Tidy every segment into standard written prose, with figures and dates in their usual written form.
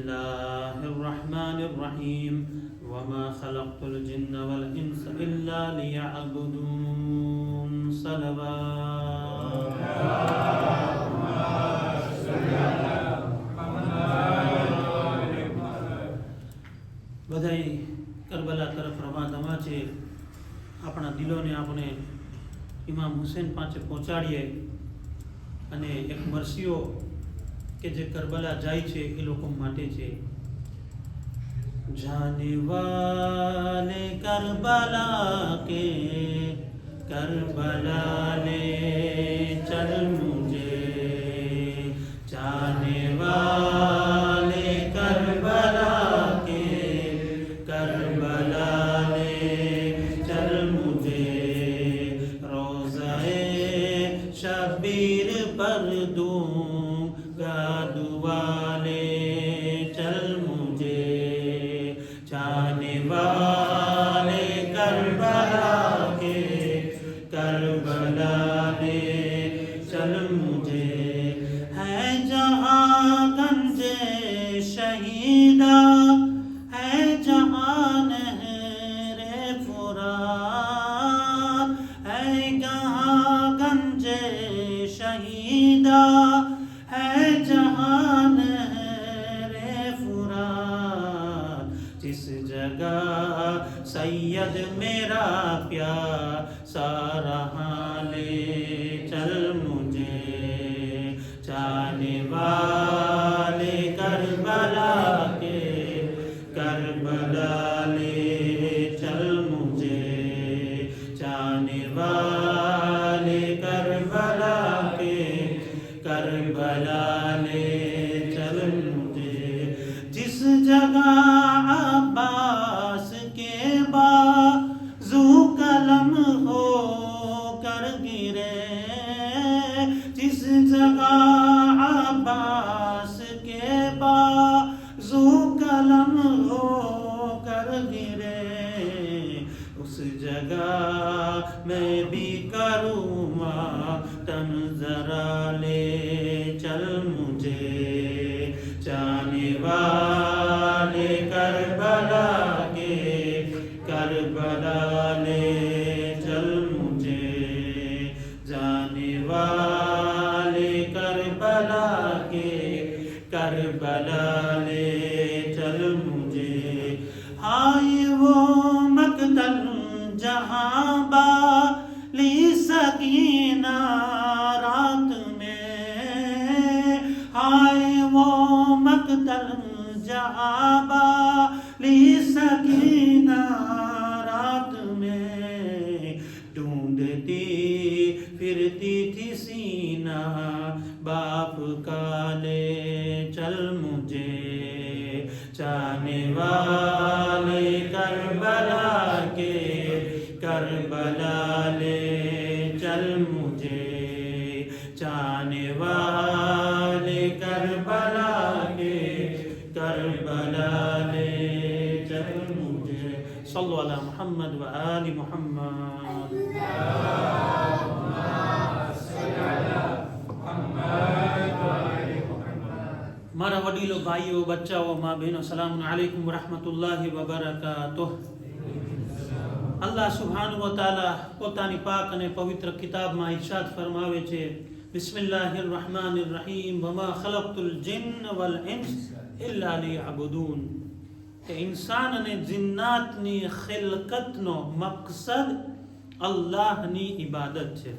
बिस्मिल्लाहिर रहमानिर रहीम वमा खलक़तुल जिन्ना वल इंसा इल्ला लियअबुदून બધાય કરબલા તરફ રવા દવા છે. આપણા દિલોને આપણે ઇમામ હુસૈન પાસે પહોંચાડીએ અને એક મરસીઓ કે જે કરબલા જાય છે એ લોકો માટે છે. જાને વાલે કરબલા કે કરબલા લે ચલ મુझे જાને વાલે કરબલા કે करबला ले चल मुझे रोज़ाए शबीर पर दूंगा दुआ ले चल मुझे जाने वाले करबला के करबला ले चल मुझे है जहाँ गंजे शहीदा जहान रे फुरात है कहाँ गंजे शहीदा है जहान रे फुरात जिस जगह सैयद मेरा प्यासा रहा ले चल मुझे जाने वाले करबला के करबला ले चल मुझे जाने वाले करबला के करबला ले चल मुझे जिस जगह अब्बास के बाजू कलम हो कर गिरे जिस जगह अब्बास के बाजू कलम हो कर गिरे उस जगह मैं भी करूँ मातम जरा ले चल मुझे जाने वाले करबला के करबला ले चल मुझे जाने वाले करबला के करबला ले चल मुझे हाय वो मकतल जहाँ बाली सकीना रात में हाय वो मकतल जहाँ बाली सकीना रात में ढूंढती फिरती थी सीना बाप का ले चल मुझे जाने वाले करबला के करबला ले चल मुझे जाने वाले करबला के करबला ले चल मुझे सल्लल्लाहु अला मुहम्मद व आलि मुहम्मद मारा वडीलो भाईओ बच्चाओ माँ बहनों सलाम अलैकुम रहमतुल्लाहि व बरकातुह. अल्लाह सुब्हानहु व तआला પોતાની પાક અને પવિત્ર કિતાબમાં ઇરશાદ ફરમાવે છે બિસ્મિલ્લાહિર રહમાનિર રહીમ વમા ખલકતુલ જિન્ન વલ ઇન્સ ઇલ્લા લિયઅબુદૂન કે ઇન્સાન અને જિન્નાતની ખિલકતનો મકસદ અલ્લાહની ઇબાદત છે.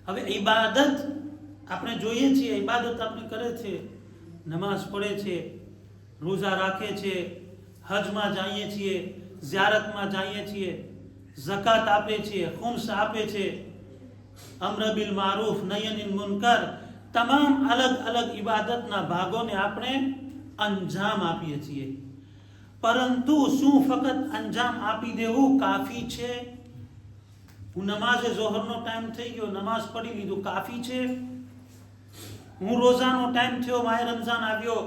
હવે ઇબાદત આપણે જોઈએ છીએ ઇબાદત આપણે કરે છે નમાઝ પઢે છે રોઝા રાખે છે હજમાં જઈએ છીએ ઝિયારતમાં જઈએ છીએ ઝકાત આપે છે ખુમ્સ આપે છે અમ્ર બિલ મારૂફ નહી અનિલ મુનકર તમામ અલગ અલગ ઇબાદતના ભાગોને આપણે અંજામ આપીએ છીએ. પરંતુ શું ફક્ત અંજામ આપી દેવું કાફી છે? હું નમાઝે ઝોહરનો ટાઈમ થઈ ગયો નમાઝ પઢી લીધું કાફી છે? હું રોઝાનો ટાઈમ થયો માહે રમઝાન આવ્યો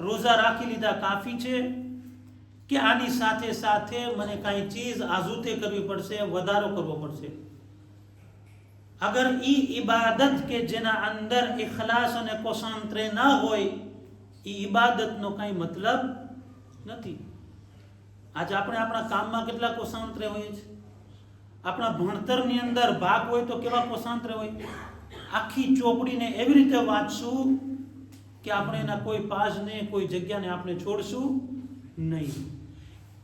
રોઝા રાખી લીધા કાફી છે? કે આની સાથે સાથે મને કાંઈ ચીજ આઝુતે કરવી પડશે વધારો કરવો પડશે? अगर ई इबादत के जेना अंदर इखलास और कोसंत्रे ना होय એ ઇબાદતનો કાંઈ મતલબ નથી. આજે આપણે આપણા કામમાં કેટલા કોસાંતરે હોઈએ છીએ. આપણા ભણતરની અંદર ભાગ હોય તો કેવા કોસાંતરે હોય. આખી ચોપડીને એવી રીતે વાંચશું કે આપણે એના કોઈ પાસને કોઈ જગ્યાને આપણે છોડશું નહીં.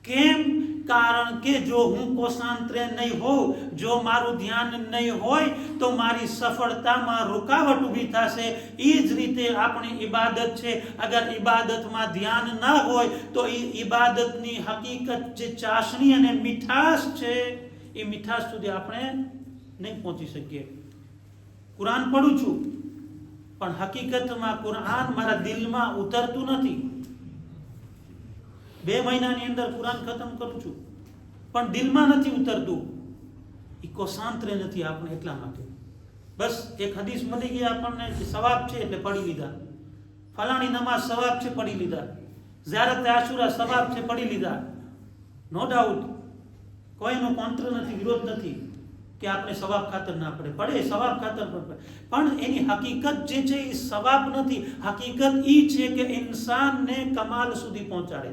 કેમ? કારણ કે જો હું કોસાંતરે નહીં હોઉં, જો મારું ધ્યાન નહીં હોય તો મારી સફળતામાં રૂકાવટ ઊભી થશે. એ જ રીતે આપણી ઇબાદત છે, અગર ઇબાદતમાં ધ્યાન ના હોય તો એ ઇબાદતની હકીકત જે ચાસણી અને મીઠાશ છે એ મીઠાશ સુધી આપણે નહીં પહોંચી શકીએ. કુરાન પઢું છું પણ હકીકતમાં કુરાન મારા દિલમાં ઉતરતું નથી. 2 મહિનાની અંદર કુરાન ખતમ કરું છું પણ દિલમાં નથી ઉતરતું. એ કોસાંતરે નથી આપણે એટલા માટે. બસ એક હદીસ મળી ગઈ આપણને કે સવાબ છે એટલે પઢી લીધા. ફલાણી નમાઝ સવાબ છે પઢી લીધા. ઝિયારત આશુરા સવાબ છે પઢી લીધા. નો ડાઉટ કોઈનો કોન્ટ્ર નથી, વિરોધ નથી કે આપણે સવાબ ખાતર ના પડે સવાબ ખાતર પડે. પણ એની હકીકત જે છે એ સવાબ નથી. હકીકત એ છે કે ઇન્સાનને કમાલ સુધી પહોંચાડે.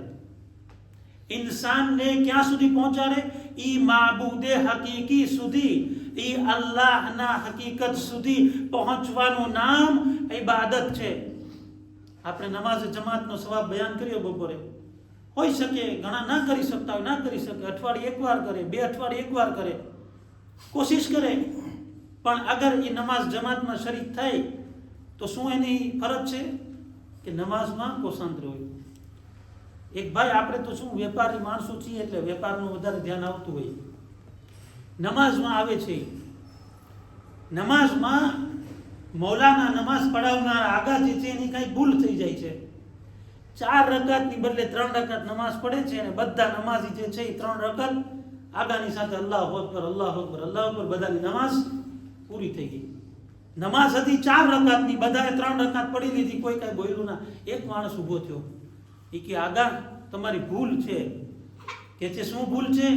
ઇન્સાનને ક્યાં સુધી પહોંચાડે? ઈ માબૂદે હકીકી સુધી, ઈ અલ્લાહના હકીકત સુધી પહોંચવાનું નામ ઇબાદત છે. આપણે નમાઝ જમાતનો સવાબ બયાન કર્યો બપોરે. હોઈ શકે ઘણા ના કરી શકતા હોય, ના કરી શકે, અઠવાડિયે એકવાર કરે, 2 અઠવાડિયે એકવાર કરે, કોશિશ કરે. પણ અગર એ નમાઝ જમાતમાં શરીક થાય તો શું એની ફરજ છે કે નમાઝમાં કોસાંતર હોય. એક ભાઈ, આપણે તો શું વેપારી માણસો છીએ એટલે વેપારનું વધારે ધ્યાન આવતું હોય. નમાઝમાં આવે છે, નમાઝમાં મૌલાના નમાઝ પઢાવનાર આગા જે છે એની કઈ ભૂલ થઈ જાય છે. 4 રકાતની બદલે 3 રકાત નમાઝ પડે છે અને બધા નમાઝી જે છે એ 3 રકાત આગાની સાથે અલ્લાહુ અકબર અલ્લાહુ અકબર અલ્લાહુ અકબર, બધાની નમાઝ પૂરી થઈ ગઈ. નમાઝ હતી 4 રકાતની, બધાએ 3 રકાત પડી લીધી, કોઈ કાંઈ બોલ્યું ના. એક માણસ ઊભો થયો, એ કે આગા તમારી ભૂલ છે. કે છે શું ભૂલ છે?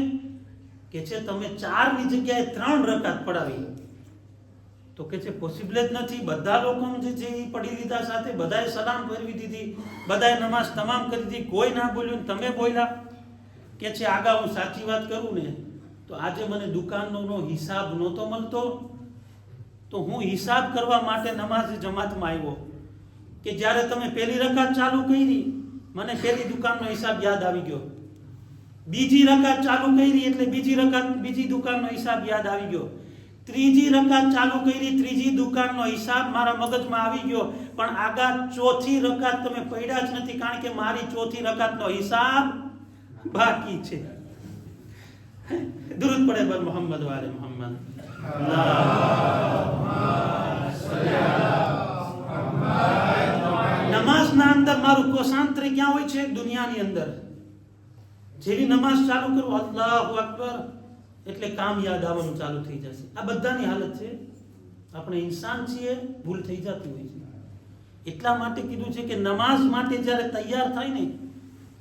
કે છે તમે 4ની જગ્યાએ 3 રકાત પડાવી. તો કે છે પોસિબલ જ નથી. બધા લોકો જે છે એ પડી લીધા સાથે બધાએ સલામ ફેરવી દીધી, બધાએ નમાઝ તમામ કરી દીધી, કોઈ ના બોલ્યું, તમે બોલ્યા. કે છે આગા હું સાચી વાત કરું ને તો આજે મને દુકાનનો હિસાબ નહોતો મળતો તો હું હિસાબ કરવા માટે નમાઝ જમાતમાં આવ્યો. કે જ્યારે તમે પહેલી રકાત ચાલુ કરી મને પહેલી દુકાનનો હિસાબ યાદ આવી ગયો. બીજી રકાત ચાલુ કરી એટલે બીજી દુકાનનો હિસાબ યાદ આવી ગયો. ત્રીજી રકાત ચાલુ કરી, ત્રીજી દુકાનનો હિસાબ મારા મગજમાં આવી ગયો. પણ આગા 4થી રકાત તમે પડ્યા જ નથી, કારણ કે મારી 4થી રકાતનો હિસાબ બાકી છે. દુરૂદ પડે બર મોહમ્મદ વાલે મોહમ્મદ. નમાઝના અંદર મારું કોસાંતરે ક્યાં હોય છે? દુનિયાની અંદર. જેવી નમાઝ ચાલુ કરું અલ્લાહુ અકબર એટલે કામ યાદ આવવાનું ચાલુ થઈ જશે. આ બધાની હાલત છે. આપણે ઇન્સાન છીએ, ભૂલ થઈ જતી હોય છે. એટલા માટે કીધું છે કે નમાઝ માટે જ્યારે તૈયાર થાય ને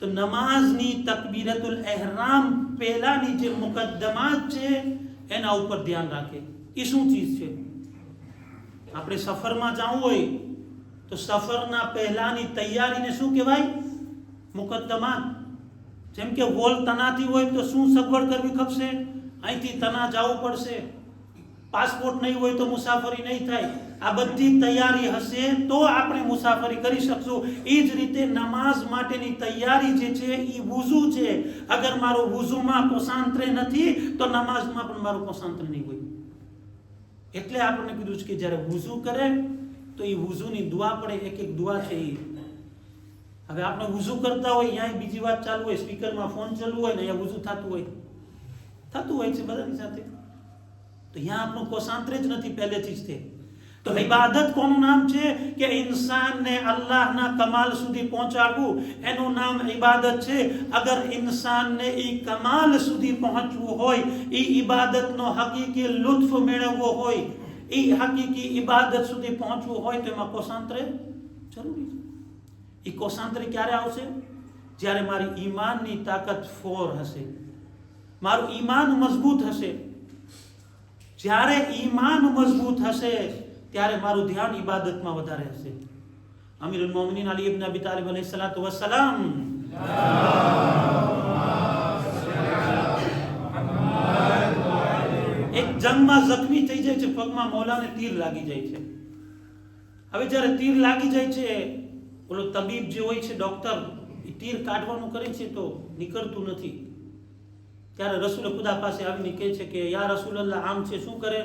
તો નમાઝની તકબીરતુલ એહરામ પહેલાની જે મુકદ્દમાત છે એના ઉપર ધ્યાન રાખે. એ શું ચીજ છે? આપણે સફરમાં જવું હોય તો સફરના પહેલાની તૈયારીને શું કહેવાય? મુકદ્દમાત. જેમ કે વોલ તનાતી હોય તો શું સગવડ કરવી ખપશે? અહીંથી તના જવું પડશે. પાસપોર્ટ નહીં હોય તો મુસાફરી નહીં થાય. આ બધી તૈયારી હશે તો આપણે મુસાફરી કરી શકશું. એ જ રીતે નમાઝ માટેની તૈયારી જે છે એ વુઝુ છે. અગર મારો વુઝુમાં કોસાંતરે નથી તો નમાઝમાં પણ મારો કોસાંતરે નહીં હોય. એટલે આપણને કીધું છે કે જ્યારે વુઝુ કરે તો એ વુઝુની દુઆ પડે. એક દુઆ છે એ. હવે આપણે વુઝુ કરતા હોય, અહીંયા બીજી વાત ચાલુ હોય, સ્પીકરમાં ફોન ચાલુ હોય ને અહીંયા વુઝુ થતું હોય છે બધાની સાથે, તો અહીંયા આપણું કોસાંતરે જ નથી પહેલેથી જ તે. તો ઇબાદત કોનું નામ છે? કે ઇન્સાનને અલ્લાહના કમાલ સુધી પહોંચાડવું એનું નામ ઇબાદત છે. અગર ઇન્સાનને એ કમાલ સુધી પહોંચવું હોય, એ ઇબાદતનો હકીકી લુત્ફ મેળવવો હોય, એ હકીકી ઇબાદત સુધી પહોંચવું હોય તો એમાં કોસાંતરે જરૂરી છે. એ કોસાંતરે ક્યારે આવશે? જ્યારે મારી ઈમાનની તાકાત ફોર હશે, મારું ઈમાન મજબૂત હશે. જ્યારે ઈમાન મજબૂત હશે ત્યારે મારું ધ્યાન ઇબાદતમાં વધારે હશે. અમીરુલ મોમિનીન અલી ઇબ્ન અબી તાલિબ અલૈહિસ્સલાતુ વસ્સલામ એક જંગમાં જખમી થઈ જાય છે, પગમાં મૌલાને તીર લાગી જાય છે. હવે જ્યારે તીર લાગી જાય છે, ઓલો તબીબ જે હોય છે, ડોક્ટર, એ તીર કાઢવાનું કરે છે તો નીકળતું નથી. ત્યારે રસૂલ ખુદા પાસે આવીને કહે છે કે યા રસૂલલ્લાહ, આમ છે. શું કરે?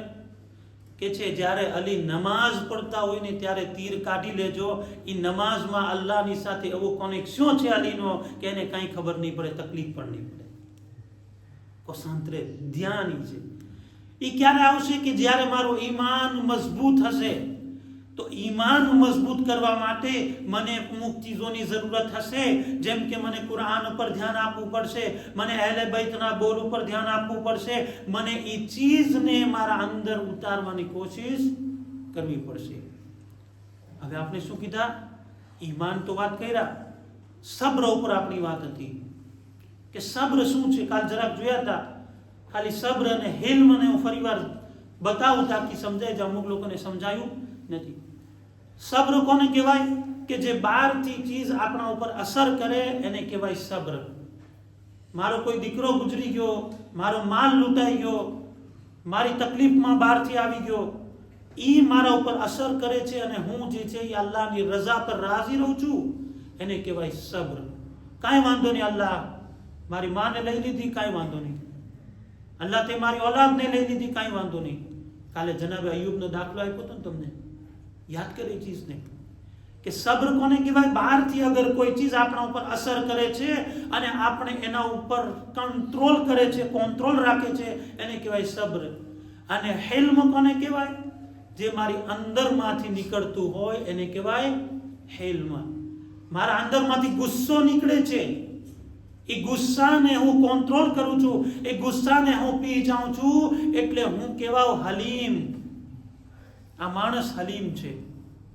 કે છે જ્યારે અલી નમાઝ પડતા હોય ને ત્યારે તીર કાઢી લેજો. એ નમાઝમાં અલ્લાહની સાથે એવો કનેક્શન છે અલીનો કે એને કંઈ ખબર નહીં પડે, તકલીફ પણ નહીં પડે. કોસાંતરે ધ્યાન છે. એ ક્યારે આવશે? કે જ્યારે મારું ઈમાન મજબૂત હશે. તો ઈમાન મજબૂત કરવા માટે મને અમુક ચીજોની જરૂરત હશે, જેમ કે મને કુરાન પર ધ્યાન આપવું પડશે, મને અહેલે બૈતના બોલ ઉપર ધ્યાન આપવું પડશે, મને એ ચીજને મારા અંદર ઉતારવાની કોશિશ કરવી પડશે. હવે આપણે શું કીધા? ઈમાન તો વાત કર્યા, સબ્ર ઉપર આપણી વાત હતી કે સબ્ર શું છે. કાલ જરાક જોયા હતા, ખાલી સબ્ર અને હિલ્મને હું ફરીવાર બતાવું તાકી સમજાય જાય. અમુક લોકોને સમજાયું નથી. સબ્ર કોને કહેવાય? કે જે બહારથી ચીજ આપણા ઉપર અસર કરે એને કહેવાય સબ્ર. મારો કોઈ દીકરો ગુજરી ગયો, મારો માલ લૂંટાઈ ગયો, મારી તકલીફમાં બહારથી આવી ગયો, એ મારા ઉપર અસર કરે છે અને હું જે છે એ અલ્લાહની રઝા પર રાજી રહું છું, એને કહેવાય સબ્ર. કાંઈ વાંધો નહીં, અલ્લાહ મારી માને લઈ લીધી, કાંઈ વાંધો નહીં. અલ્લાહ તે મારી ઓલાદને લઈ લીધી, કાંઈ વાંધો નહીં. કાલે જનાબે અયુબનો દાખલો આપ્યો હતો ને તમને, યાદ કરી ચીજને કે સબ્ર કોને કહેવાય? બહારથી અગર કોઈ ચીજ આપણા ઉપર અસર કરે છે અને આપણે એના ઉપર કંટ્રોલ કરે છે, કંટ્રોલ રાખે છે, એને કહેવાય સબ્ર. અને હિલ્મ કોને કહેવાય? જે મારી અંદરમાંથી નીકળતું હોય એને કહેવાય હિલ્મ. મારા અંદરમાંથી ગુસ્સો નીકળે છે, એ ગુસ્સાને હું કંટ્રોલ કરું છું, એ ગુસ્સાને હું પી જાઉં છું, એટલે હું કહેવાઉં હલીમ. આ માણસ હલીમ છે,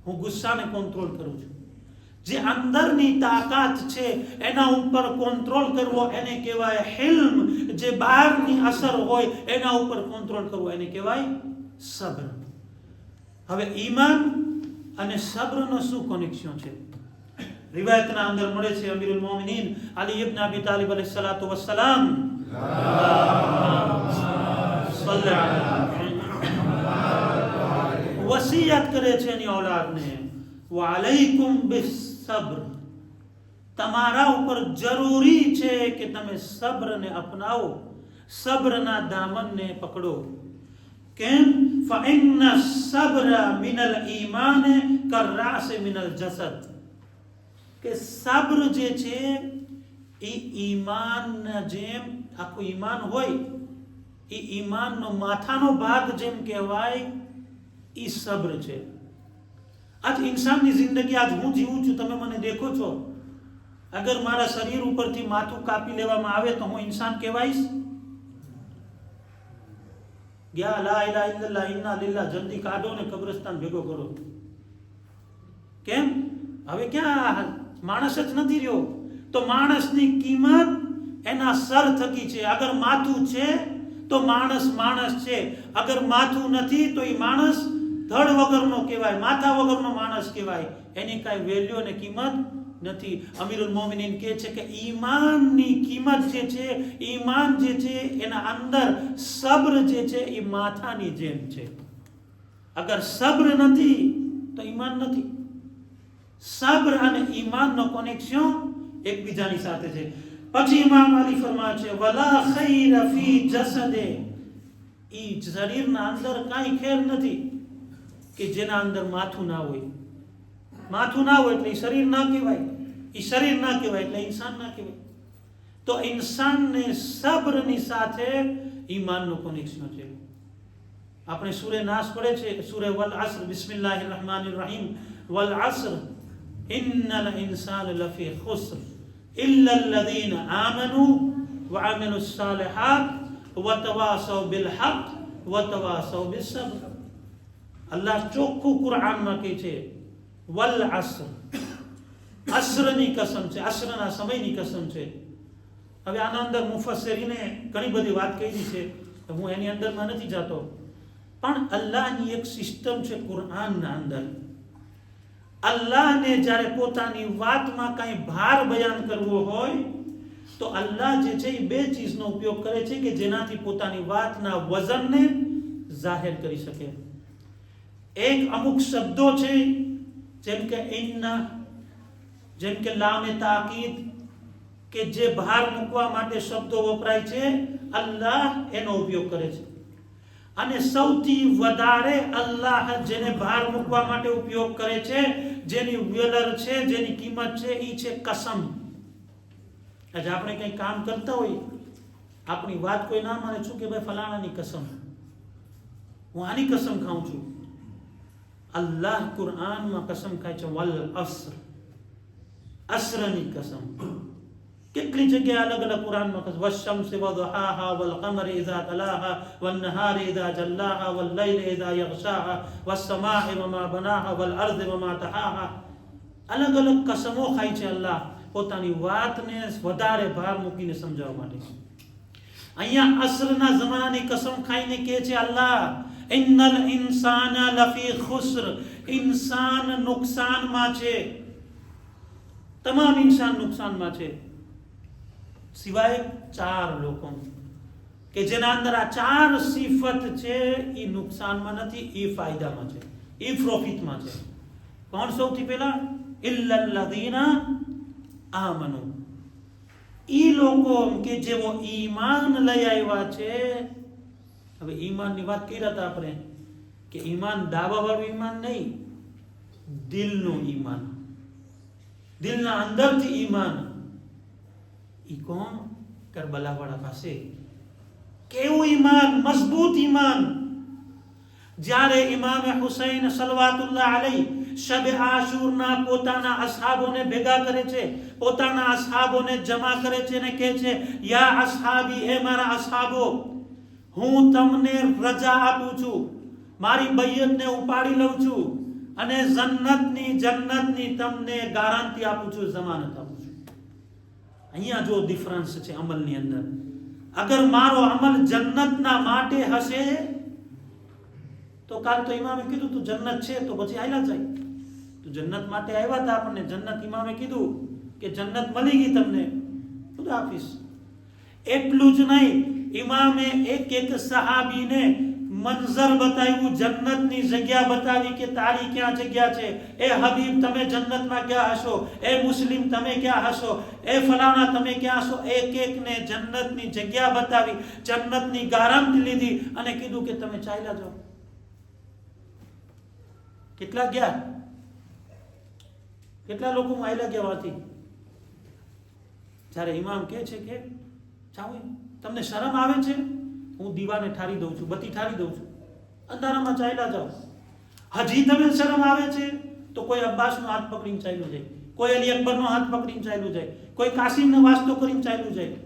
હું ગુસ્સાને કંટ્રોલ કરું છું. જે અંદરની તાકાત છે એના ઉપર કંટ્રોલ કરવો એને કહેવાય હિલ્મ. જે બહારની અસર હોય એના ઉપર કંટ્રોલ કરવો એને કહેવાય સબ્ર. હવે ઈમાન અને સબ્રનો શું કનેક્શન છે? રિવાયતના અંદર મળે છે અમીરુલ મોમિનીન અલી ઇબ્ન અબી તાલિબ અલૈહિસ્સલાતુ વસ્સલામ વસિયત કરે છે એની ઓલાદને, વાલૈકુમ બિસબ્ર, તમારા ઉપર જરૂરી છે કે તમે સબ્રને અપનાવો, સબ્રના દામનને પકડો. કેમ? ફઇન્ન સબ્ર મિનલ ઈમાન કરરાસ મિનલ જસદ, કે સબ્ર જે છે એ ઈમાનના જેમ, આખું ઈમાન હોય એ ઈમાનનો માથાનો ભાગ જેમ કહેવાય, એ સબ્ર છે. આજ ઇન્સાનની જિંદગી આજ હું જીવું છું, તમે મને દેખો છો, અગર મારા શરીર ઉપરથી માથું કાપી લેવામાં આવે તો હું ઇન્સાન કહેવાઈશ? ગયા લા ઇલાહા ઇલ્લલ્લાહ ઇન્ના લિલ્લાહ, જલ્દી કાઢો ને કબ્રસ્તાન ભેગો કરો. કેમ? હવે ક્યાં માણસ જ નથી રહ્યો. તો માણસની કિંમત એના સર થકી છે. અગર માથું છે તો માણસ માણસ છે, અગર માથું નથી તો એ માણસ ધડ વગરનો કહેવાય, માથા વગરનો માણસ કહેવાય. એની કાંઈ વેલ્યુ અને કિંમત નથી. અમીરુલ મોમિનીન કહે છે કે ઈમાનની કિંમત જે છે, ઈમાન જે છે એના અંદર સબ્ર જે છે એ માથાની જેમ છે. અગર સબ્ર નથી તો ઈમાન નથી. સબ્ર અને ઈમાનનો કનેક્શન એકબીજાની સાથે છે. પછી ઇમામ અલી ફરમાવે છે વલા ખૈર ફી જસદે, ઈ શરીરના અંદર કાંઈ ખેર નથી કે જેના અંદર માથું ના હોય. માથું ના હોય એટલે શરીર ના કહેવાય, એ શરીર ના કહેવાય એટલે ઇન્સાન ના કહેવાય. તો ઇન્સાનને સબ્રની સાથે ઈમાનનું કનેક્શન છે. આપણે સૂરે નાસ પડે છે, સૂરે વલ અસ્ર, બિસ્મિલ્લાહિર રહેમાનિર રહીમ, વલ અસ્ર ઇન્નલ ઇન્સાન લફી ખુસ્ર ઇલ્લા અલ્લઝીના આમનુ વઅમિલુસ સાલિહાત વતવાસૌ બિલ હક વતવાસૌ બિસ સબ્ર. અલ્લાહ ચોખ્ખું કુરાનમાં કહે છે વલ અસ્ર, અસ્રની કસમ છે, અસ્રના સમયની કસમ છે. હવે આના અંદર મુફસ્સરીને ઘણી બધી વાત કરી છે, હું એની અંદરમાં નથી જતો, પણ અલ્લાહની એક સિસ્ટમ છે કુરાનના અંદર. અલ્લાહને જ્યારે પોતાની વાતમાં કંઈ ભાર બયાન કરવો હોય તો અલ્લાહ જે છે એ બે ચીજનો ઉપયોગ કરે છે કે જેનાથી પોતાની વાતના વજનને જાહેર કરી શકે. એક અમુક શબ્દો છે જેમ કે ઇન્ના, જેમ કે લામે તાકીદ, કે જે ભાર મૂકવા માટે શબ્દો વપરાય છે, અલ્લાહ એનો ઉપયોગ કરે છે. અને સૌથી વધારે અલ્લાહ જેને ભાર મૂકવા માટે ઉપયોગ કરે છે, જેની વેલર છે, જેની કિંમત છે, એ છે કસમ. આજે આપણે કંઈ કામ કરતા હોઈએ, આપણી વાત કોઈ ના માને, શું કે ભાઈ ફલાણાની કસમ, હું આની કસમ ખાઉં છું. અલ્લાહ કુરાનમાં કસમ ખાય છે, વલ અસ્ર, અસ્રની કસમ. કેટલી જગ્યાએ અલગ અલગ કુરાનમાં કસમ, વશ્શમ્સિ વદુહાહા વલ કમરિ ઇઝા તલાહા વન નહારિ ઇઝા જલ્લાહા વલ લૈલિ ઇઝા યગશાહા વસ સમાઇ વમા બનાહા વલ અર્ધિ વમા તહાહા. અલગ અલગ કસમો ખાય છે અલ્લાહ પોતાની વાતને વધારે ભાર મૂકીને સમજાવવા માટે. અહીંયા અસરના જમાનાની કસમ ખાઈને કહે છે અલ્લાહ, ઇન્નલ ઇન્સાના લફી ખુસ્ર, ઇન્સાન નુકસાનમાં છે, તમામ ઇન્સાન નુકસાનમાં છે, સિવાય 4 લોકો કે જેના અંદર આ 4 સિફત છે. એ નુકસાનમાં નથી, એ ફાયદામાં છે, એ પ્રોફિટમાં છે. કોણ? સૌથી પહેલા ઇલ્લલ્લઝીના આમનુ, ઈ લોકો કે જેઓ ઈમાન લઈ આવ્યા છે. હવે ઈમાનની વાત કરી હતા આપણે કે ઈમાન દાવા વાળું ઈમાન નહીં, દિલનું ઈમાન, દિલના અંદરથી ઈમાન. ઈ કોણ? કરબલા વાળા પાસે. કેવું ઈમાન? મજબૂત ઈમાન. જ્યારે ઇમામે હુસૈન સલવાતુલ્લાહ અલૈહ શબે આશુરના પોતાના અસહાબોને ભેગા કરે છે, પોતાના અસહાબોને જમા કરે છે અને કહે છે, યા અસહાબી, એ મારા અસહાબો, હું તમને રજા આપું છું, મારી બૈયતને ઉપાડી લઉં છું અને જન્નતની તમને ગારંટી આપું છું, જમાનત આપું છું. અહીંયા જો ડિફરન્સ છે અમલની અંદર. અગર મારો અમલ જન્નતના માટે હશે તો કાલ તો ઇમામે કીધું તું જન્નત છે તો પછી આયલા જાય. તું જન્નત માટે આવ્યા હતા, આપણને જન્નત ઇમામે કીધું કે જન્નત મળી ગઈ તમને, ખુદ હાફિઝ. એટલું જ નહીં, ઇમામે એક એક સહાબીને મંઝર બતાવ્યું, જન્નતની જગ્યા બતાવી કે તારી ક્યાં જગ્યા છે. એ હબીબ તમે જન્નતમાં ક્યાં હશો, એ મુસ્લિમ તમે ક્યાં હશો, એ ફલાણા તમે ક્યાં હશો. એક એકને જન્નતની જગ્યા બતાવી, જન્નતની ગારંટી લીધી અને કીધું કે તમે ચાલ્યા જાઓ. કેટલા ગયા? કેટલા લોકો આયલા ગયા વાથી? જ્યારે ઇમામ કહે છે કે જાઓ, તમને શરમ આવે છે? હું દીવાને ઠારી દઉં છું, બત્તી ઠારી દઉં છું, અંધારામાં ચાલ્યા જાઓ. હજી તમે શરમ આવે છે તો કોઈ અબ્બાસનો હાથ પકડીને ચાલ્યું જાય, કોઈ અલી અકબરનો હાથ પકડીને ચાલ્યું જાય, કોઈ કાસિમનો વાસ્તો કરીને ચાલ્યું જાય.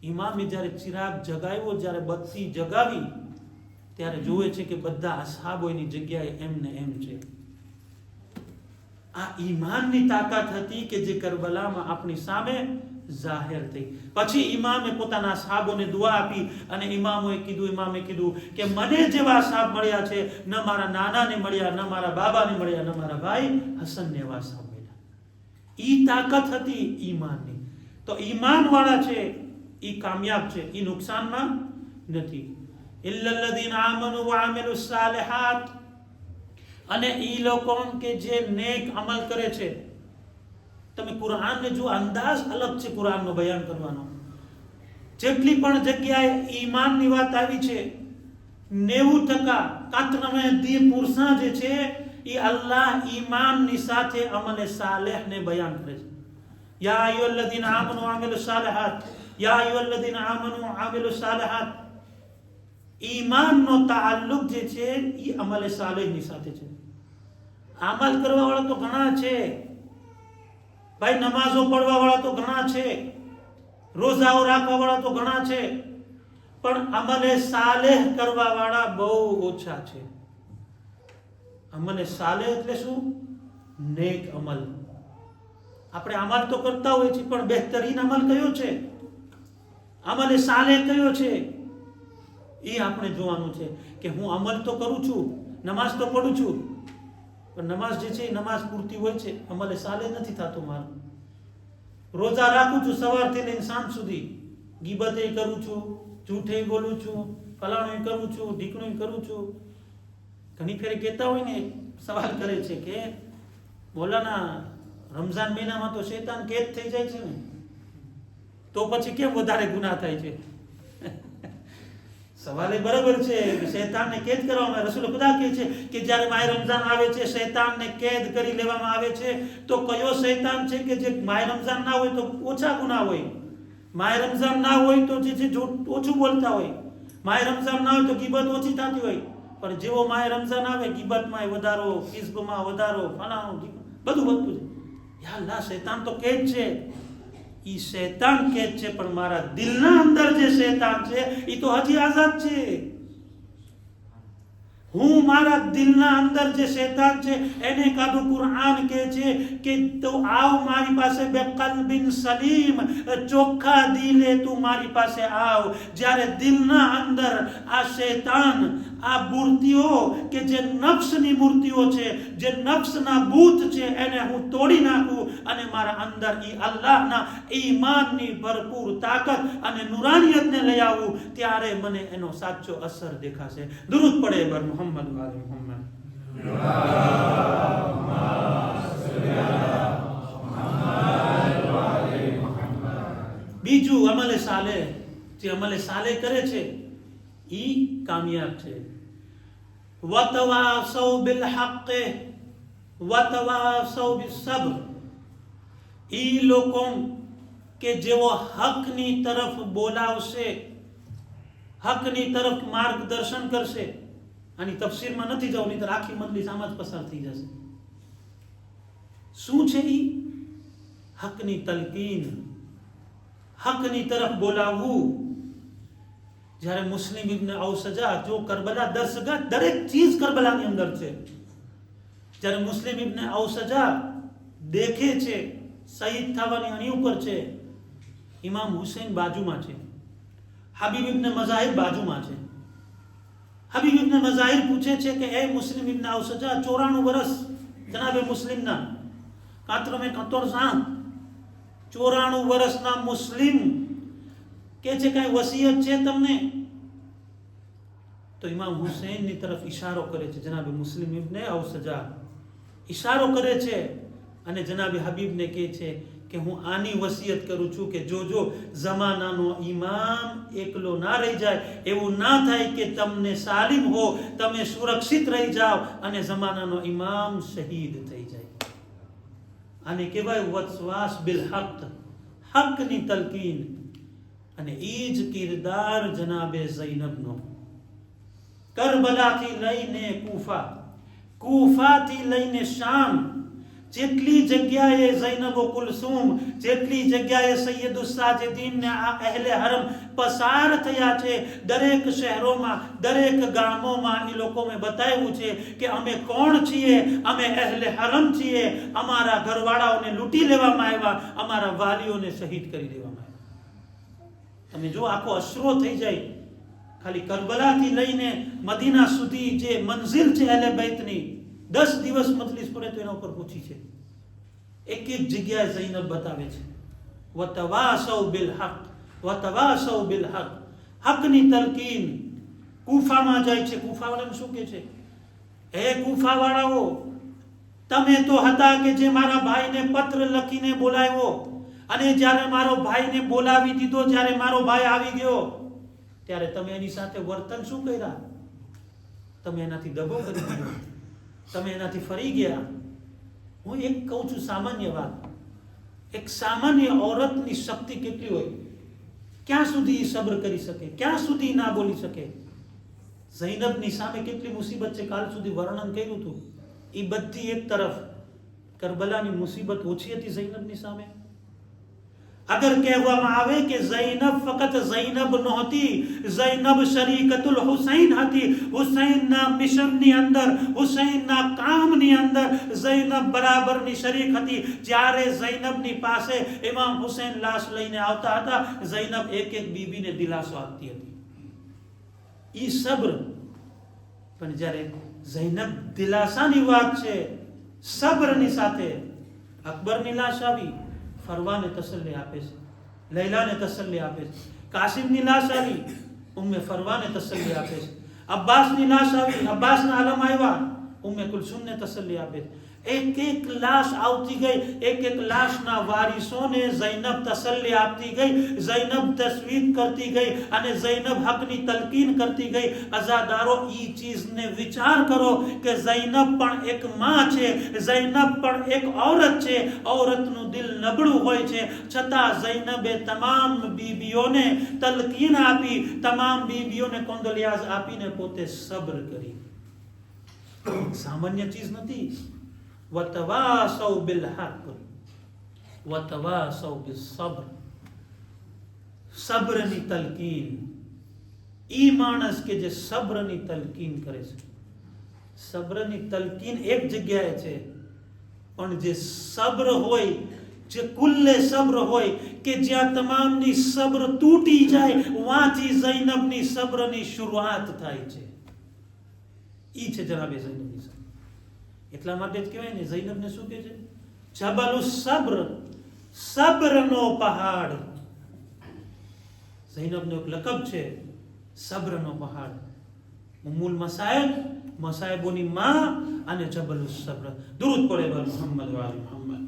ઇમામે જ્યારે ચિરાગ જગાવ્યો, જ્યારે બત્તી જગાવી, ત્યારે જોવે છે કે બધા અસહાબોની જગ્યાએ એમને એમ છે. આ ઈમાનની તાકાત હતી કે જે કરબલામાં આપણી સામે જાહેર થઈ. પછી ઇમામે પોતાના અસહાબોને દુઆ આપી અને ઇમામે કીધું કે મને જેવા અસહાબ મળ્યા છે, ન મારા નાનાને મળ્યા, ન મારા બાબાને મળ્યા, ન મારા ભાઈ હસનને એવા અસહાબ મળ્યા. ઈ તાકાત હતી ઈમાનની. તો ઈમાન વાળા છે ઈ કામયાબ છે, ઈ નુકસાનમાં નથી. ઇલ્લલ્લઝીના આમનુ વ આમિલુસ સાલિહાત, અને ઈ લોકો કે જે નેક અમલ કરે છે. તમે કુરાનને જો અંદાજ અલગ છે કુરાનનો બયાન કરવાનો. જેટલી પણ જગ્યાએ ઈમાનની વાત આવી છે 90% જે છે એ અલ્લાહ ઈમાનની સાથે અમલે સાલેહને બયાન કરે છે. યા અય્યુહલ્લઝીના આમનુ આમિલુસ સાલિહાત, યા અય્યુહલ્લઝીના આમનુ આમિલુસ સાલિહાત. ઈમાનનો તાલ્લુક જે છે એ અમલે સાલેહની સાથે છે. અમલ કરવા વાળા તો ઘણા છે ભાઈ, નમાઝો પડવા વાળા તો ઘણા છે, રોજાઓ રાખવા વાળા તો ઘણા છે, પણ અમલે સાલેહ કરવા વાળા બહુ ઓછા છે. અમલે સાલેહ એટલે શું? નેક અમલ. આપણે અમલ તો કરતા હોઈએ છીએ, પણ બહેતરીન અમલ કયો છે, અમલે સાલેહ કયો છે, એ આપણે જોવાનું છે. કે હું અમલ તો કરું છું, નમાઝ તો પડું છું, પણ નમાઝ જે છે એ નમાઝ પૂરતી હોય છે, અમલે સાલે નથી થતો મારું. રોજા રાખું છું સવારથી લઈને સાંજ સુધી, ગીબતે કરું છું, જૂઠે બોલું છું, ફલાણું કરું છું, ઢીકણું કરું છું. ઘણી ફેરે કહેતા હોય ને, સવાલ કરે છે કે બોલાના રમઝાન મહિનામાં તો શૈતાન કેદ થઈ જાય છે ને, તો પછી કેમ વધારે ગુનાહ થાય છે? સવાલ એ બરાબર છે કે શૈતાનને કેદ કરવામાં, રસૂલ ખુદા કહે છે કે જ્યારે માહ રમઝાન આવે છે શૈતાનને કેદ કરી લેવામાં આવે છે. તો કયો શૈતાન છે કે જે માહ રમઝાન ના હોય તો ઓછા ગુનાહ હોય, માહ રમઝાન ના હોય તો જે છે ઓછું બોલતા હોય, માહ રમઝાન ના હોય તો ગીબત ઓછી થતી હોય. પણ જેવો માહ રમઝાન આવે ગીબતમાં વધારો, કિસ્બમાં વધારો, ફલાણું બધું વધતું છે. યા અલ્લાહ, શૈતાન તો કેદ છે, ઈ શૈતાન કેદ છે, પણ મારા દિલના અંદર જે શૈતાન છે ઈ તો હજી આઝાદ છે. હું મારા દિલના અંદર જે શૈતાન છે એને કાદુ કુરઆન કહે છે કે તો આવ મારી પાસે બેકલ્બિન સલીમ, ચોખ્ખા દિલે તું મારી પાસે આવ. જ્યારે દિલના અંદર આ શૈતાન, આ મૂર્તિઓ કે જે નફ્સની મૂર્તિઓ છે, જે નફ્સના ભૂત છે, એને હું તોડી નાખું અને મારા અંદર ઈ અલ્લાહના ઈમાનની ભરપૂર તાકાત અને નુરાનિયતને લઈ આવું, ત્યારે મને એનો સાચો અસર દેખાશે. દુરૂદ પડે બર મોહમ્મદ વાલે મોહમ્મદ. બીજું અમલે સાલે, જે અમલે સાલે કરે છે ઈ કામયાબ છે. વતવાસૌ બિલ હક્ક વતવાસૌ બિસ સબ્ર. ઈ લોકો કે જેઓ હકની તરફ બોલાવશે, હકની તરફ માર્ગદર્શન કરશે. આની તફસીરમાં નથી જવું, નહીં તો આખી મજલિસ આમાં જ પસાર થઈ જશે. શું છે ઈ? હકની તલકીન, હકની તરફ બોલાવવું. જ્યારે મુસ્લિમ ઇબ્ન ઔસજા, જો કરબલા દરસગાહ, દરેક ચીજ કરબલાની અંદર છે. જ્યારે મુસ્લિમ ઇબ્ન ઔસજા દેખે છે શહીદ થવાની અણી ઉપર છે, ઇમામ હુસૈન બાજુમાં છે, હબીબ ઇબ્ન મઝાહિર બાજુમાં છે. હબીબ ઇબ્ન મઝાહિર પૂછે છે કે એ મુસ્લિમ ઇબ્ન ઔસજા, 94 વર્ષ જનાબે મુસ્લિમના, 94 વર્ષના મુસ્લિમ કે છે કઈ વસિયત છે તમને? તો ઇમામ હુસૈનની તરફ ઈશારો કરે છે જનાબે મુસ્લિમ ઇબ્ન ઔસજા, ઈશારો કરે છે અને જનાબે હબીબને કહે છે કે હું આની વસિયત કરું છું કે જો જમાનાનો ઇમામ એકલો ના રહી જાય, એવું ના થાય કે તમને સાલિમ હો, તમે સુરક્ષિત રહી જાઓ અને જમાનાનો ઇમામ શહીદ થઈ જાય. આને કહેવાય વતવાસ બિલ હક, હકની તલકીન. અને ઈ જ કિરદાર જનાબે ઝૈનબનો. કરબલાથી લઈને કૂફા, કૂફાથી લઈને શામ, જેટલી જગ્યાએ ઝૈનબો કુલસુમ, જેટલી જગ્યાએ સૈયદુ સાજિદીન ને આ અહેલે હરમ પસાર થયા છે, દરેક શહેરોમાં, દરેક ગામોમાં એ લોકોએ બતાવ્યું છે કે અમે કોણ છીએ, અમે અહેલે હરમ છીએ. અમારા ઘરવાળાઓને લૂંટી લેવામાં આવ્યા, અમારા વાલીઓને શહીદ કરી દેવામાં આવ્યા. તમે જો આખો અશરો થઈ જાય. ખાલી કરબલાથી લઈને મદીના સુધી જે મંઝિલ છે અહેલે બેતની, 10 દિવસ મજલિસ પડે તો એના ઉપર પૂછી છે. એક એક જગ્યાએ ઝૈનબ બતાવે છે વતવાસૌ બિલ હક, વતવાસૌ બિલ હક, હકની તલકીન. કૂફામાં જાય છે, કૂફાવાળાને શું કહે છે? હે કૂફાવાળાઓ, તમે તો હતા કે જે મારા ભાઈને પત્ર લખીને બોલાવ્યો, અને જ્યારે મારો ભાઈને બોલાવી દીધો, જ્યારે મારો ભાઈ આવી ગયો, ત્યારે તમે એની સાથે વર્તન શું કર્યા? તમે એનાથી દગો કરી દીધો, તમે એનાથી ફરી ગયા. હું એક કહું છું સામાન્ય વાત, એક સામાન્ય औरतની શક્તિ કેટલી હોય, ક્યાં સુધી સબ્ર કરી શકે, ક્યાં સુધી ના બોલી શકે. ઝૈનબની સામે કેટલી મુસીબત છે, કાલ સુધી વર્ણન કર્યું હતું. એ બધી એક તરફ, કરબલાની મુસીબત ઓછી હતી ઝૈનબની સામે. અગર કહેવામાં આવે કે ઝૈનબ ફકત ઝૈનબ નહોતી, ઝૈનબ શરીકતુલ હુસૈન હતી. હુસૈનના મિશનની અંદર, હુસૈનના કામની અંદર ઝૈનબ બરાબરની શરીક હતી. જ્યારે ઝૈનબની પાસે ઇમામ હુસૈન લાશ લઈને આવતા હતા, ઝૈનબ એક એક બીબીને દિલાસો આપતી હતી. ઈ સબ્ર. પણ જ્યારે ઝૈનબ દિલાસાની વાત છે, સબ્રની સાથે અકબરની લાશ આવી, ફરવાને તસલ્લી આપે છે, લૈલાને તસલ્લી આપે છે. કાસિમની લાશ આવી, ઉમ્મે ફરવાને તસલ્લી આપે છે. અબ્બાસની લાશ આવી, અબ્બાસના આલમ આવ્યા, ઉમ્મે કુલસુમને તસલ્લી આપે છે. એક એક લાશ આવતી ગઈ, એક એક લાશના વારિસોને જૈનબ તસલ્લી આપતી ગઈ, જૈનબ તસવીર કરતી ગઈ અને જૈનબ હકની તલકીન કરતી ગઈ. અઝાદારો, ઈ ચીજને વિચાર કરો કે જૈનબ પણ એક માં છે, જૈનબ પણ એક औरत છે. औरतનું દિલ નબળું હોય છે, છતાં જૈનબે તમામ બીબીઓને તલકીન આપી, તમામ બીબીઓને કોંદલિયાઝ આપીને પોતે સબ્ર કરી. સામાન્ય ચીજ નથી. વતવાસૌ બિલ હક વતવાસૌ બિસ સબ્ર. સબ્રની તલકીન. ઈ માણસ કે જે સબ્રની તલકીન કરે છે. સબ્રની તલકીન એક જગ્યાએ છે, પણ જે સબ્ર હોય, જે કુલ્લે સબ્ર હોય, કે જ્યાં તમામની સબ્ર તૂટી જાય, વાંથી જૈનબની સબ્રની શરૂઆત થાય છે. ઈ છે જનાબે જૈનબની સબ્ર. એટલા માટે જ કહેવાય ને, જૈનબને શું કહે છે? જબલુ સબ્ર, સબ્રનો પહાડ. જૈનબનો એક લકબ છે, સબ્રનો પહાડ. ઉમ્મુલ મસાયબ, મસાયબોની માં અને જબલુ સબ્ર. દુરૂદ પડે બર મુહમ્મદ વ આલી મુહમ્મદ.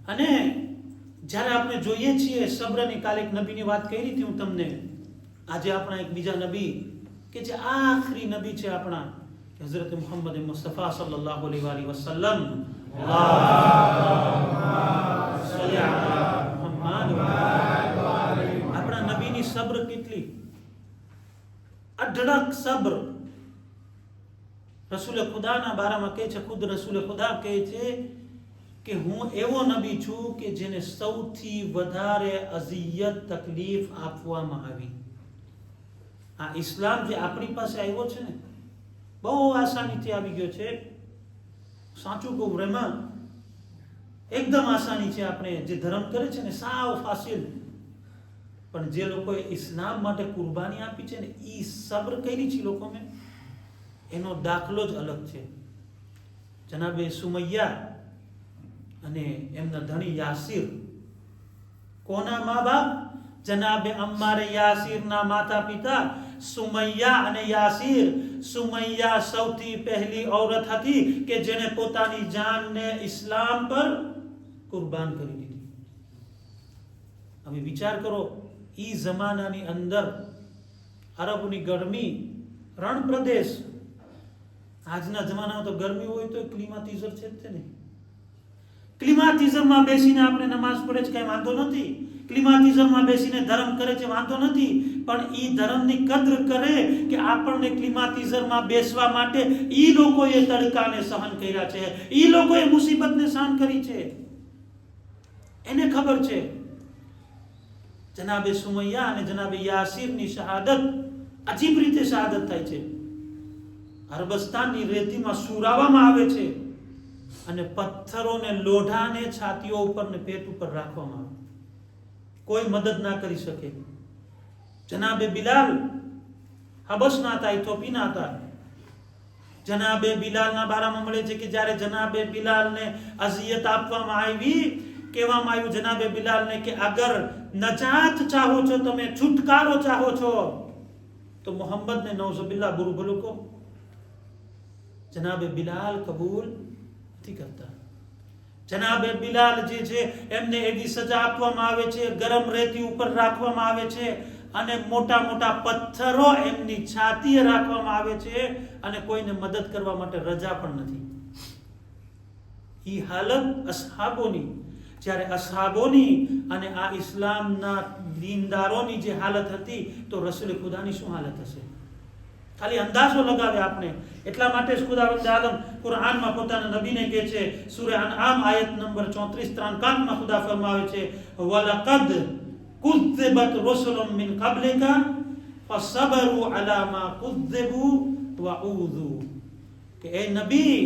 અને જ્યારે આપણે જોઈએ છીએ સબ્રની, કાલે એક નબીની વાત કરી હતી હું તમને, આજે આપણા એક બીજા નબી કે જે આખરી નબી છે આપણા, હઝરત મુહમ્મદ મુસ્તફા સલ્લલ્લાહુ અલૈહિ વસલ્લમ. આપણા નબીની સબ્ર કેટલી અઢળક સબ્ર. રસૂલ ખુદાના બારામાં કહે છે, ખુદ રસૂલ ખુદા કહે છે કે હું એવો નબી છું કે જેને સૌથી વધારે અઝિયત તકલીફ આપવામાં આવી. આ ઇસ્લામ જે આપણી પાસે આવ્યો છે ને, બહુ આસાનીથી આવી ગયો છે. સાચું કહું રેમાં, એકદમ આસાની છે. આપણે જે ધર્મ કરે છે ને, સાવ ફાસિલ. પણ જે લોકોએ ઇસ્લામ માટે કુરબાની આપી છે ને, ઈ સબ્ર કરી છે લોકોને, એનો દાખલો જ અલગ છે. જનાબે સુમૈયા અને એમના ધણી યાસીર. કોના મા બાપ? જનાબે અમ્મારે યાસીરના માતા પિતા સુમૈયા અને યાસીર. સુમૈયા સૌથી પહેલી औरत હતી કે જેને પોતાની જાનને ઇસ્લામ પર કુરબાન કરી દીધી. હવે વિચાર કરો, ઈ જમાનાની અંદર અરબની ગરમી, રણ પ્રદેશ. આજના જમાનામાં તો ગરમી હોય તો ક્લિમાટીઝર છે જ ને. ક્લિમાટીઝરમાં બેસીને આપણે નમાઝ પડે છે, કઈ વાંધો નથી. ક્લિમાટીઝરમાં બેસીને ધર્મ કરે છે, વાંધો નથી. પણ ઈ ધર્મની કદર કરે કે આપણને ક્લિમાટીઝરમાં બેસવા માટે ઈ લોકોએ તડકાને સહન કર્યા છે, ઈ લોકોએ મુસીબતને સહન કરી છે, એને ખબર છે. જનાબે સુમૈયા અને જનાબે યાસીરની શહાદત અજીબ રીતે શહાદત થાય છે. અરબસ્તાનની રેતીમાં સુરાવવામાં આવે છે અને પથ્થરોને, લોઢાને છાતીઓ ઉપર ને પેટ ઉપર રાખવામાં આવે. કોઈ મદદ ના કરી શકે. જનાબે બિલાલ હબસના હતા, ઇથોપિયાના હતા. જનાબે બિલાલના બારામાં મળે છે કે જ્યારે જનાબે બિલાલને અઝિયત આપવામાં આવી, કહેવામાં આવ્યું જનાબે બિલાલને કે અગર નજાત ચાહો છો, તમે છુટકારો ચાહો છો, તો મોહમ્મદને નૌઝુબિલ્લાહ બુરુ ભલું કહો. જનાબે બિલાલ કબૂલ નથી કરતા. જનાબે બિલાલ જે છે એમને એવી સજા આપવામાં આવે છે, ગરમ રેતી ઉપર રાખવામાં આવે છે અને મોટા મોટા પથ્થરો એમની છાતીએ રાખવામાં આવે છે અને કોઈને મદદ કરવા માટે રજા પણ નથી. ઈ હાલત અસહાબોની. જ્યારે અસહાબોની અને આ ઇસ્લામના દીનદારોની જે હાલત હતી, તો રસૂલ ખુદાની શું હાલત હશે? ખાલી અંદાજો લગાવે આપણે. એટલા માટે જ ખુદાવંદ આલમ કુરાનમાં પોતાના નબીને કહે છે, સૂરે અનઆમ આયત નંબર 34-34 માં ખુદા ફરમાવે છે, વલકદ કુઝિબત રૂસુલુમ મિન કબલિકા ફસબરુ અલા મા કુઝિબુ વઉઝુ. કે એ નબી,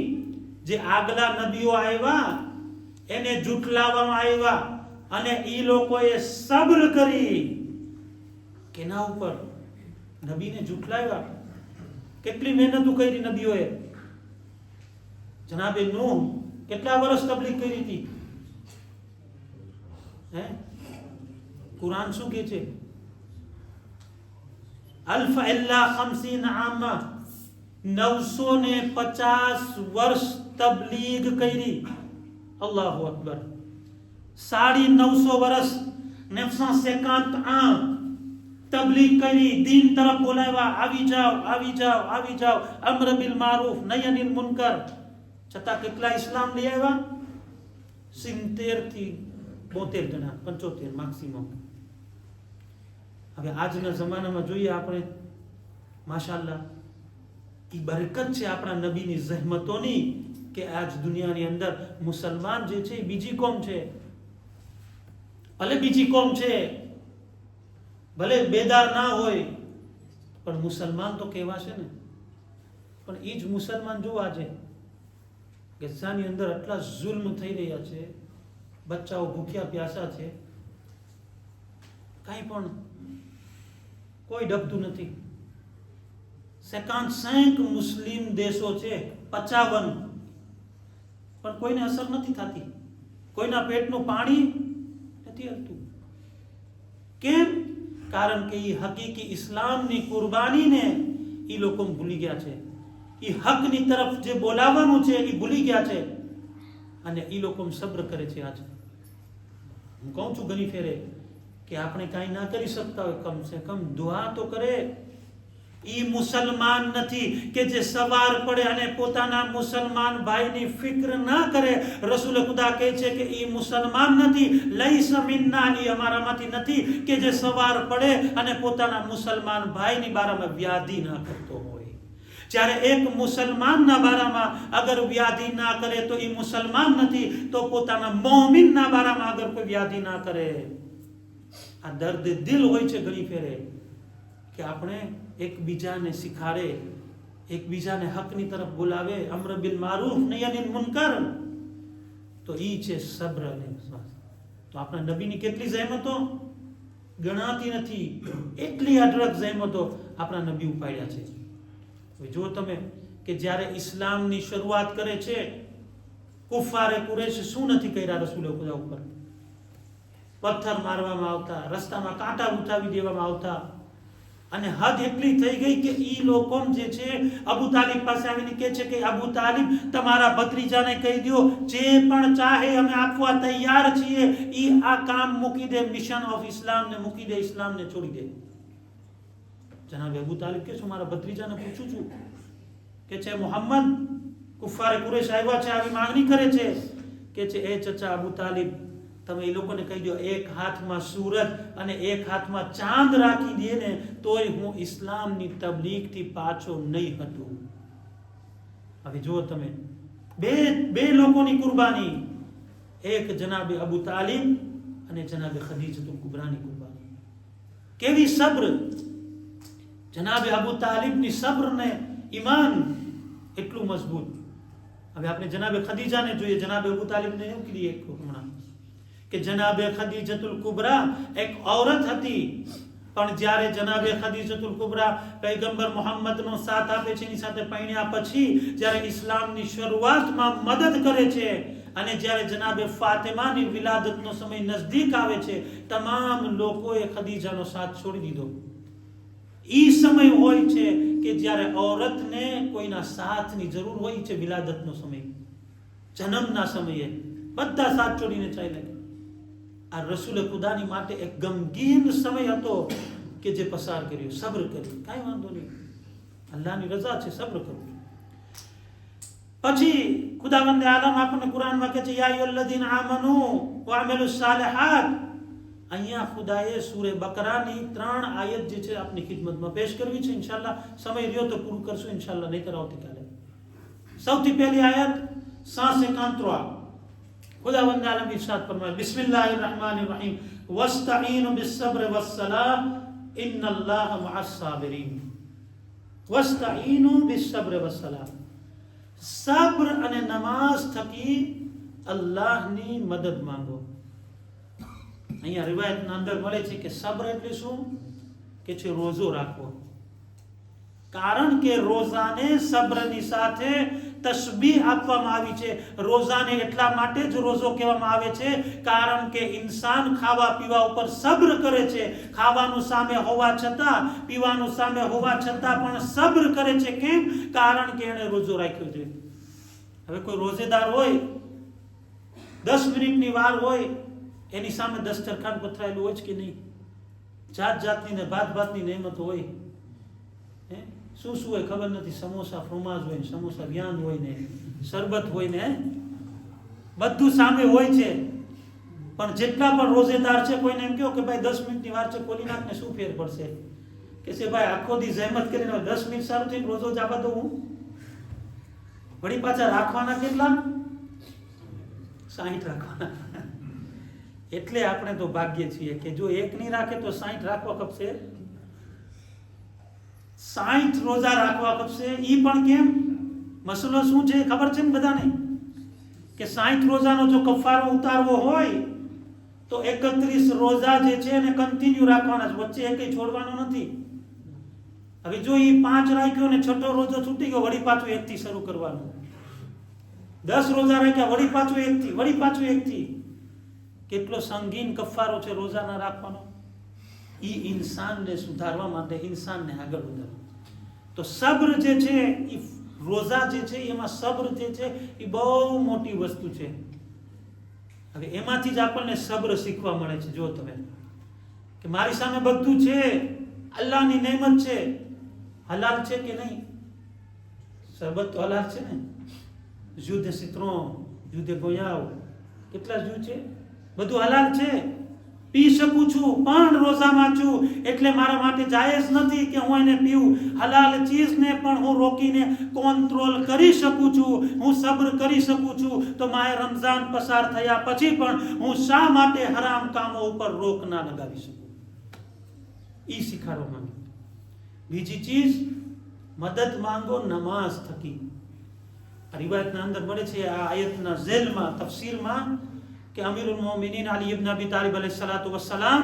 જે આગલા નબીઓ આવ્યા એને જુઠલાવવામાં આવ્યા અને ઈ લોકોએ સબ્ર કરી. કેના ઉપર? નબીને જુઠલાવ્યા. કેટલી મહેનત કરી નબીઓએ. જનાબે નૂહ કેટલા વર્ષ તબલીગ કરી હતી? કુરાન શું કહે છે? અલ્ફ ઇલ્લા 50 આમા, 950 વર્ષ તબલીગ કરી. અલ્લાહુ અકબર. 950 વર્ષ 950 આમ તબલીગ કરી, દીન તરફ બોલાવ્યા, આવી જાઓ આવી જાઓ આવી જાઓ, અમ્ર બિલ મારૂફ નહી અનિલ મુનકર. છતાં કેટલા ઇસ્લામ લઈ આવ્યા? 70 થી 72 જણા, 75 મેક્સિમમ. હવે આજના જમાનામાં જોઈએ આપણે, માશાઅલ્લાહ, એ બરકત છે આપણા નબીની જહેમતોની કે આજ દુનિયાની અંદર મુસલમાન જે છે બીજી કોમ છે. ભલે બીજી કોમ છે, ભલે બેદાર ના હોય, પણ મુસલમાન તો કહેવાશે ને. પણ એ જ મુસલમાન જો આજે ગઝાની અંદર આટલા જુલ્મ થઈ રહ્યા છે, બચ્ચાઓ ભૂખ્યા પ્યાસા છે, કાંઈ પણ કોઈ ડબતું નથી. 55 મુસ્લિમ દેશો છે, 55, પણ કોઈને અસર નથી થતી. કોઈના પેટનું પાણી નથી હલતું. કેમ? કારણ કે એ હકીકી ઇસ્લામની કુરબાનીને એ લોકો ભૂલી ગયા છે. એ હકની તરફ જે બોલાવવાનું છે એ ભૂલી ગયા છે, અને એ લોકો સબ્ર કરે છે. આજે હું કહું છું ઘણી ફેરે કે આપણે કાંઈ ના કરી શકતા હોય, કમ સે કમ દુઆ તો કરે. ઈ મુસલમાન નથી કે જે સવાર પડે અને પોતાના મુસલમાન ભાઈની ફિક્ર ના કરે. રસૂલ ખુદા કહે છે કે ઈ મુસલમાન નથી, લૈસા મિન્ના, ઈ અમારામાંથી નથી કે જે સવાર પડે અને પોતાના મુસલમાન ભાઈની બારામાં વ્યાધિ ના કરતો હોય. જ્યારે એક મુસલમાનના બારામાં અગર વ્યાધિ ના કરે તો ઈ મુસલમાન નથી, તો પોતાના મોમિનના બારામાં અગર કોઈ વ્યાધિ ના કરે. આ દર્દ દિલ હોય છે ઘણી ફેરે કે આપણે એકબીજાને શીખાડે, એકબીજાને હકની તરફ બોલાવે, અમ્ર બિલ મારૂફ નહી અનિલ મુનકર. તો ઈ છે સબ્ર અને વિશ્વાસ. તો આપણા નબીની કેટલી જહેમતો ગણાતી નથી, એટલી અઢળક જહેમતો આપણા નબી ઉપાડ્યા છે. જો તમે કે જ્યારે ઇસ્લામની શરૂઆત કરે છે, કુફારે કુરેશ શું નથી કર્યા રસૂલ ખુદા ઉપર? પથ્થર મારવામાં આવતા, રસ્તામાં કાંટા ઉઠાવી દેવામાં આવતા, અને હદ એટલી થઈ ગઈ કે ઈ લોકો જે છે અબુ તાલિબ પાસે આવીને કહે છે કે અબુ તાલિબ, તમારા ભત્રીજાને કહી દો જે પણ ચાહે અમે આપવા તૈયાર છીએ, ઈ આ કામ મૂકી દે, મિશન ઓફ ઇસ્લામને મૂકી દે, ઇસ્લામને છોડી દે. જનાબ અબુ તાલિબ કે શું મારા ભત્રીજાને પૂછું છું કે છે મોહમ્મદ, કુફારે કુરેશ આવ્યા છે, આવી માંગણી કરે છે. કે છે એ ચચા અબુ તાલિબ, તમે એ લોકોને કહી દો એક હાથમાં સૂરજ અને એક હાથમાં ચાંદ રાખી દે ને તોય હું ઇસ્લામની તબલીગથી પાછો નહીં હટું. હવે જુઓ તમે, બે લોકોની કુરબાની, એક જનાબે અબુ તાલિબ અને જનાબે ખદીજતુલ કુબરાની કુરબાની. કેવી સબ્ર! જનાબે અબુ તાલિબની સબ્ર ને ઈમાન એટલું મજબૂત. હવે આપણે જનાબે ખદીજાને જોઈએ. જનાબે અબુ તાલિબને એવું કીધી એક હમણાં કે જનાબે ખદીજતુલ કુબરા એક औरत હતી, પણ જ્યારે જનાબે ખદીજતુલ કુબરા પૈગંબર મોહમ્મદનો સાથ આપે છે, એની સાથે પૈણ્યા પછી જ્યારે ઇસ્લામની શરૂઆતમાં મદદ કરે છે, અને જ્યારે જનાબે ફાતિમાની વિલાદતનો સમય નજદીક આવે છે, તમામ લોકોએ ખદીજાનો સાથ છોડી દીધો. ઈ સમય હોય છે કે જ્યારે औरतને કોઈના સાથની જરૂર હોય છે. વિલાદતનો સમય, જન્મના સમયે બધા સાથ છોડીને ચાલ્યા. આ રસૂલ ખુદાની માટે એક ગમગીન સમય હતો કે જે પસાર કર્યો, સબ્ર કર્યું. કાંઈ વાંધો નહીં, અલ્લાહની રજા છે, સબ્ર કરવું. પછી ખુદાવંદે આલમ આપણને કુરાનમાં કહે છે યા અય્યુહલ્લઝીના આમનુ વઅમિલુસ સાલિહાત. અહીંયા ખુદાએ સૂરે બકરાની 3 આયત જે છે આપની ખિદમતમાં પેશ કરવી છે. ઇન્શાઅલ્લાહ સમય રહ્યો તો પૂરું કરશું, ઇન્શાઅલ્લાહ નહીં કરાવતી કાલે. સૌથી પહેલી આયત 153. खुदावंद आलम इरशाद फरमाए बिस्मिल्लाहिर रहमानिर रहीम वस्तईनु बिस्सब्र वस्सलाह इन्नल्लाह मअस साबिरीन. वस्तईनु बिस्सब्र वस्सलाह, સબ્ર અને નમાઝ થકી અલ્લાહની મદદ માંગો. અહીંયા રિવાયતના અંદર મળે છે કે સબ્ર એટલે શું? કે છે રોજો રાખવો. કારણ કે રોઝાને સબ્રની સાથે તસ્બીહ આપવામાં આવી છે. રોઝાને એટલા માટે જ રોઝો કહેવામાં આવે છે કારણ કે ઇન્સાન ખાવા પીવા ઉપર સબ્ર કરે છે. ખાવાનું સામે હોવા છતાં, પીવાનું સામે હોવા છતાં પણ સબ્ર કરે છે. કેમ? કારણ કે એણે રોઝો રાખ્યો છે. હવે કોઈ રોઝેદાર હોય, 10 મિનિટની વાર હોય, એની સામે દસ્તરખાન પથરાયેલું હોય કે નહીં? જાત જાતની ને ભાત ભાતની નેમત હોય. શું શું હોય ખબર નથી. સમોસા ફ્રોમાઝ હોય ને, સમોસા વ્યાન હોય ને, શરબત હોય ને, બધું સામે હોય છે. પણ જેટલા પણ રોઝેદાર છે, કોઈને એમ કહો કે ભાઈ 10 મિનિટની વાર છે, ખોલી નાખને, શું ફેર પડશે? કે છે ભાઈ આખો દી જહેમત કરીને 10 મિનિટ સારું થઈને રોજો જવા દઉં હું. વળી પાછા રાખવાના કેટલા? 60 રાખવાના. એટલે આપણે તો ભાગ્ય છીએ કે જો એક નહીં રાખે તો 60 રાખવા કપશે. 60 રોજા રાખવા કપશે. ઈ પણ કેમ? મસલો શું છે ખબર છે ને બધાને? કે 60 રોજાનો જો કફારો ઉતારવો હોય તો 31 રોજા જે છે એને કન્ટિન્યુ રાખવાના છે, વચ્ચે એકેય છોડવાનો નથી. હવે જો ઈ 5 રાખ્યો ને છઠ્ઠો રોજો છૂટી ગયો, વળી પાછું 1 થી શરૂ કરવાનું. 10 રોજા રાખ્યા, વળી પાછું 1 થી, વળી પાછું 1 થી. કેટલો સંગીન કફારો છે રોજાના રાખવાનો. ઈ ઇન્સાનને સુધારવા માટે, ઇન્સાનને આગળ વધારવા. તો સબ્ર જે છે, ઈ રોજા જે છે એમાં સબ્ર જે છે એ બહુ મોટી વસ્તુ છે. હવે એમાંથી જ આપણને સબ્ર શીખવા મળે છે. જો તમે કે મારી સામે બધું છે, અલ્લાહની નેમત છે, હલાલ છે કે નહીં? શરબત તો હલાલ છે ને. જૂ de citron, જૂ de goyave, કેટલા જૂ છે, બધું હલાલ છે. પી શકું છું, પણ રોઝામાં છું એટલે મારા માટે જાયઝ નથી કે હું એને પીવું. હલાલ ચીજને પણ હું રોકીને કંટ્રોલ કરી શકું છું, હું સબ્ર કરી શકું છું. તો માહે રમઝાન પસાર થયા પછી પણ હું શા માટે હરામ કામો ઉપર રોક ના લગાવી શકું? ઈ શીખાડવા માંગે. બીજી ચીજ, મદદ માંગો નમાઝ થકી. રિવાયતના અંદર મળે છે આ આયતના ઝેલમાં, તફસીરમાં, કે અમીરુલ મોમિનીન અલી ઇબ્ન અબી તાલિબ અલૈહિસ સલાતુ વસ્સલામ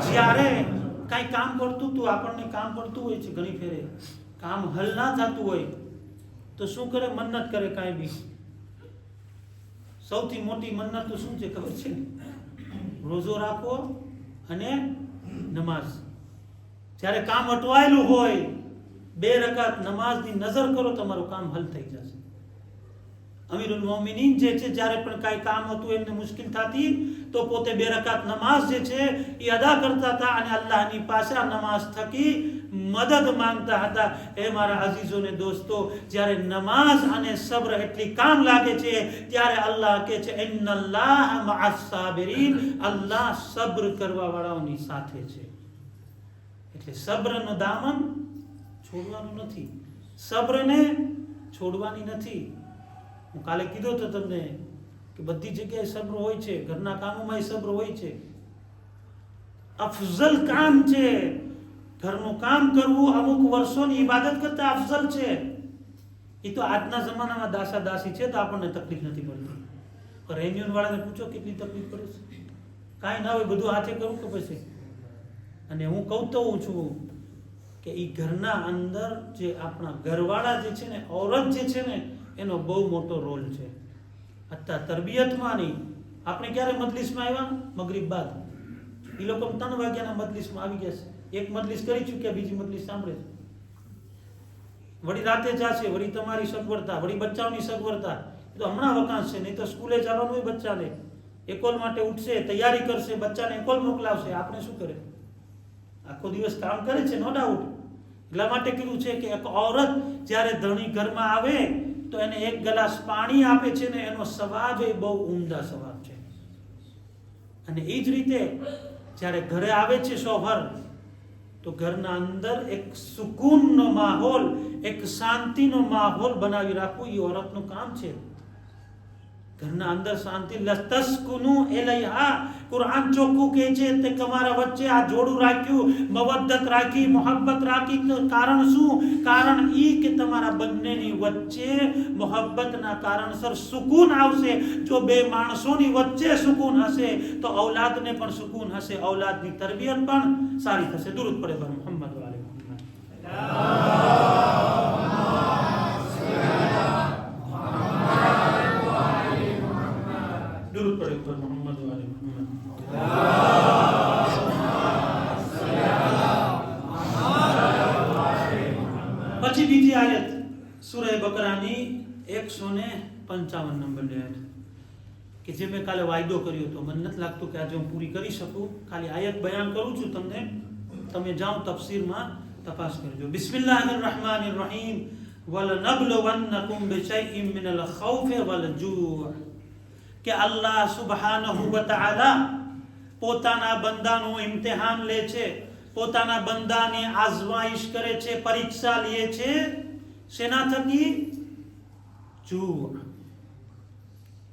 જ્યારે કાંઈ કામ પડતું હતું, આપણને કામ પડતું હોય છે, ઘણી ફેરે કામ હલ ના થતું હોય તો શું કરે? મન્નત કરે. કાંઈ બી સૌથી મોટી મન્નત તો શું છે ખબર છે? રોઝો રાખો અને નમાઝ. જ્યારે કામ અટવાયેલું હોય, 2 રકાત નમાઝની નજર કરો, તમારું કામ હલ થઈ જશે. અમીરુલ મોમિનીન જે છે, જ્યારે પણ કાંઈ કામ હતું, એમને મુશ્કેલ થતી તો પોતે 2 રકાત નમાઝ જે છે એ અદા કરતા હતા અને અલ્લાહની પાસે આ નમાઝ થકી મદદ માંગતા હતા. એ મારા અઝીઝોને દોસ્તો, જ્યારે નમાઝ અને સબ્ર એટલી કામ લાગે છે ત્યારે અલ્લાહ કહે છે ઇન્નલ્લાહ મઅસ સાબિરીન, અલ્લાહ સબ્ર કરવા વાળાઓની સાથે છે. એટલે સબ્રનો દામન છોડવાનું નથી, સબ્રને છોડવાની નથી. હું કાલે કીધું તો તમને કે બધી જગ્યાએ સબ્ર હોય છે, ઘરના કામોમાં સબ્ર હોય છે. અફઝલ કામ છે ઘરનું કામ કરવું, અમુક વર્ષોની ઇબાદત કરતા અફઝલ છે. એ તો આજના જમાનામાં દાસા દાસી છે તો આપણને તકલીફ નથી પડતી. રેન્યુન વાળાને પૂછો કેટલી તકલીફ પડે છે. કાંઈ ના હોય, બધું હાથે કરવું કે પછી. અને હું કહું તો હું છું કે એ ઘરના અંદર જે આપણા ઘરવાળા જે છે ને, ઔરત જે છે ને, એનો બહુ મોટો રોલ છે. અત્યારે તરબિયતમાં નહીં. આપણે ક્યારે મજલિસમાં આવ્યા? મગરિબ બાદ. એ લોકો 3 વાગ્યાના મજલિસમાં આવી ગયા છે. એક મજલિસ કરી ચૂક્યા, બીજી મજલિસ સાંભળે છે. વળી રાતે જશે, વળી તમારી સગવડતા, વળી બચ્ચાઓની સગવડતા. તો હમણાં વકાશ છે, નહીં તો સ્કૂલે જવાનું હોય બચ્ચાને. એકોલ માટે ઉઠશે, તૈયારી કરશે, બચ્ચાને એકોલ મોકલાવશે. આપણે શું કરે? આખો દિવસ કામ કરે છે, નો ડાઉટ. એટલા માટે કીધું છે કે એક ઔરત જ્યારે ધણી ઘરમાં આવે તો એને 1 ગ્લાસ પાણી આપે છે ને, એનો સવાબ એ બહુ ઉમદા સવાબ છે. અને એ જ રીતે જ્યારે ઘરે આવે છે શોહર, તો ઘરના અંદર એક સુકૂનનો માહોલ, એક શાંતિનો માહોલ બનાવી રાખવું એ ઔરતનું કામ છે. ઘરના અંદર શાંતિ, લતસ્કુનુ ઇલૈહા, કુરાન ચોખ્ખું કહે છે કે તમારા વચ્ચે આ જોડું રાખ્યું, મવદ્દત રાખી, મોહબ્બત રાખી. તો કારણ શું? કારણ ઈ કે તમારા બંનેની વચ્ચે મોહબ્બતના કારણસર સુકૂન આવશે. જો બે માણસોની વચ્ચે સુકૂન હશે તો ઔલાદને પણ સુકૂન હશે, ઔલાદની તરબિયત પણ સારી થશે. દુરૂદ પડે પર મોહમ્મદ વાલે મોહમ્મદ. દુરૂદ પડે પર મોહમ્મદ વાલે મોહમ્મદ. પછી બીજી આયત સૂરહ બકરાની 155 નંબરની આયત કે જે મેં કાલે વાયદો કર્યો હતો. મને નથી લાગતું કે આજે હું પૂરી કરી શકું. ખાલી આયત બયાન કરું છું તમને, તમે જાઓ તફસીરમાં તપાસ કરજો. બિસ્મિલ્લાહિર રહમાનિર રહીમ. વલનબલુવન્નકુમ બિશૈઇન મિનલ ખૌફિ વલ જૂ'. કે અલ્લાહ સુબ્હાનહુ વ તઆલા પોતાના બંદાનું ઇમ્તિહાન લે છે, પોતાના બંદાની આઝમાઈશ કરે છે, પરીક્ષા લે છે. શેના થકી? જૂ'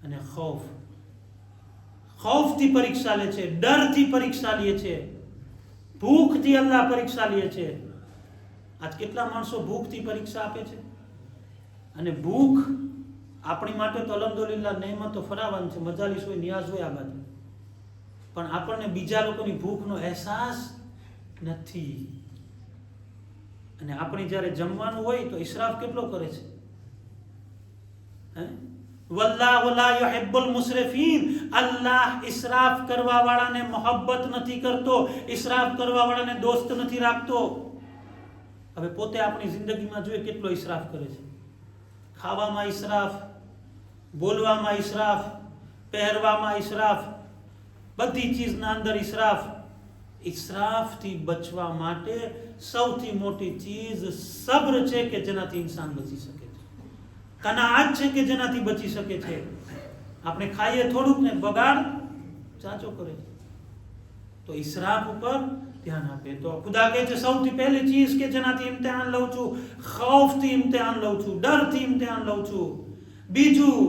અને ખૌફ. ખૌફથી પરીક્ષા લે છે, ડરથી પરીક્ષા લે છે, ભૂખથી અલ્લાહ પરીક્ષા લે છે. આજ કેટલા માણસો ભૂખથી પરીક્ષા આપે છે. અને ભૂખ આપણી માટે તો અલ્હમ્દુલિલ્લાહ નેમતો ફરાવાન છે, મજાલીસ હોય, નિયાઝ હોય આ બાજુ. પણ આપણને બીજા લોકોની ભૂખનો અહેસાસ નથી. અને આપણે જ્યારે જમવાનું હોય તો ઇસરાફ કેટલો કરે છે. વલ્લાહુ લા યુહિબ્બુલ મુસ્રિફીન. અલ્લાહ ઇસરાફ કરવા વાળાને મોહબ્બત નથી કરતો, ઇસરાફ કરવા વાળાને દોસ્ત નથી રાખતો. હવે પોતે આપણી જિંદગીમાં જોઈએ કેટલો ઇસરાફ કરે છે. ખાવામાં ઇસરાફ, બોલવામાં ઇસરાફ, પહેરવામાં ઇસરાફ, બધી ચીજના અંદર ઇસરાફ. ઇસરાફથી બચવા માટે સૌથી મોટી ચીજ સબ્ર છે કે જેનાથી ઇન્સાન બચી શકે છે. કનાઅત છે કે જેનાથી બચી શકે છે. આપણે ખાઈએ થોડુંક ને બગાડ ચાચો કરે છે. તો ઇસરાફ ઉપર ધ્યાન આપે. તો ખુદા કહે છે સૌથી પહેલી ચીજ કે જેનાથી ઇમ્તિહાન લઉં છું, ખૌફથી ઇમ્તિહાન લઉં છું, ડરથી ઇમ્તિહાન લઉં છું. બીજું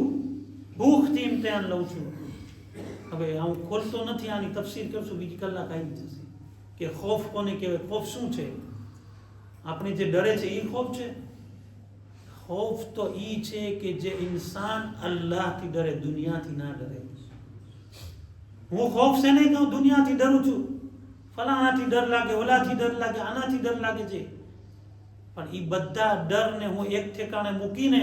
ભૂખથી ઇમ્તિહાન લઉં છું. હવે હું ખોલતો નથી, આની તફસીર કરશું, બીજી કલાક આવી જશે કે ખૌફ કોને કહેવાય, ખૌફ શું છે. આપણે જે ડરે છે એ ખૌફ છે. ખૌફ તો ઈ છે કે જે ઇન્સાન અલ્લાહથી ડરે, દુનિયાથી ના ડરે. હું ખૌફ છે નહીં કહું, દુનિયાથી ડરું છું, ફલાણાથી ડર લાગે, ઓલાથી ડર લાગે, આનાથી ડર લાગે છે. પણ એ બધા ડરને હું એક ઠેકાણે મૂકીને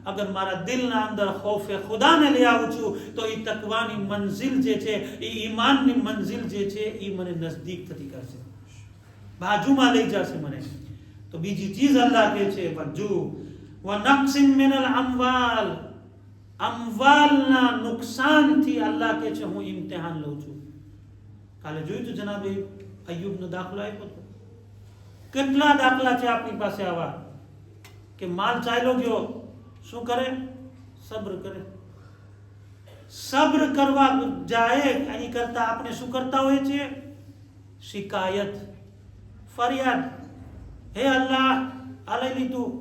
અગર મારા દિલના અંદર ખૌફે ખુદાને લઈ આવું છું તો એ તકવાની મંઝિલ જે છે, એ ઈમાનની મંઝિલ જે છે, એ મને નજદીક થતી કરશે, બાજુમાં લઈ જશે મને. તો બીજી ચીજ અલ્લાહ કહે છે વજુ વ નક્સિમ મિનલ અમવાલ. અમવાલના નુકસાનથી અલ્લાહ કહે છે હું ઇમ્તિહાન લઉં છું. કાલે જોયું તો જનાબે અય્યુબનો દાખલો આપ્યો હતો. કેટલા દાખલા છે આપણી પાસે આવા કે માલ ચાલ્યો ગયો, શું કરે? સબ્ર કરે. સબ્ર કરવા જાય એની કરતા આપણે શું કરતા હોઈએ છીએ? શિકાયત, ફરિયાદ. હે અલ્લાહ આ લઈ લીધું,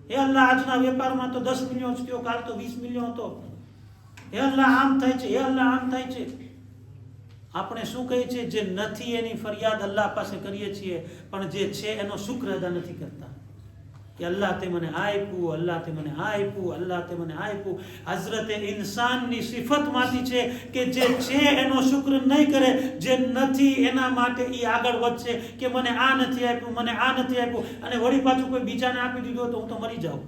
હે અલ્લાહ આજના વેપારમાં તો 10 મિલિયન થયો, કાલ તો 20 મિલિયન હતો, હે અલ્લાહ આમ થાય છે, હે અલ્લાહ આમ થાય છે. આપણે શું કહીએ છીએ? જે નથી એની ફરિયાદ અલ્લાહ પાસે કરીએ છીએ, પણ જે છે એનો શુક્ર અદા નથી કરતા કે અલ્લાહ તે મને આ આપ્યું, અલ્લાહ તે મને આ આપ્યું, અલ્લાહ તે મને આ આપ્યું. હઝરતે ઇન્સાનની સિફતમાંથી છે કે જે છે એનો શુક્ર નહીં કરે, જે નથી એના માટે એ આગળ વધશે કે મને આ નથી આપ્યું, મને આ નથી આપ્યું, અને વળી પાછું કોઈ બીજાને આપી દીધું તો હું તો મરી જાઉં.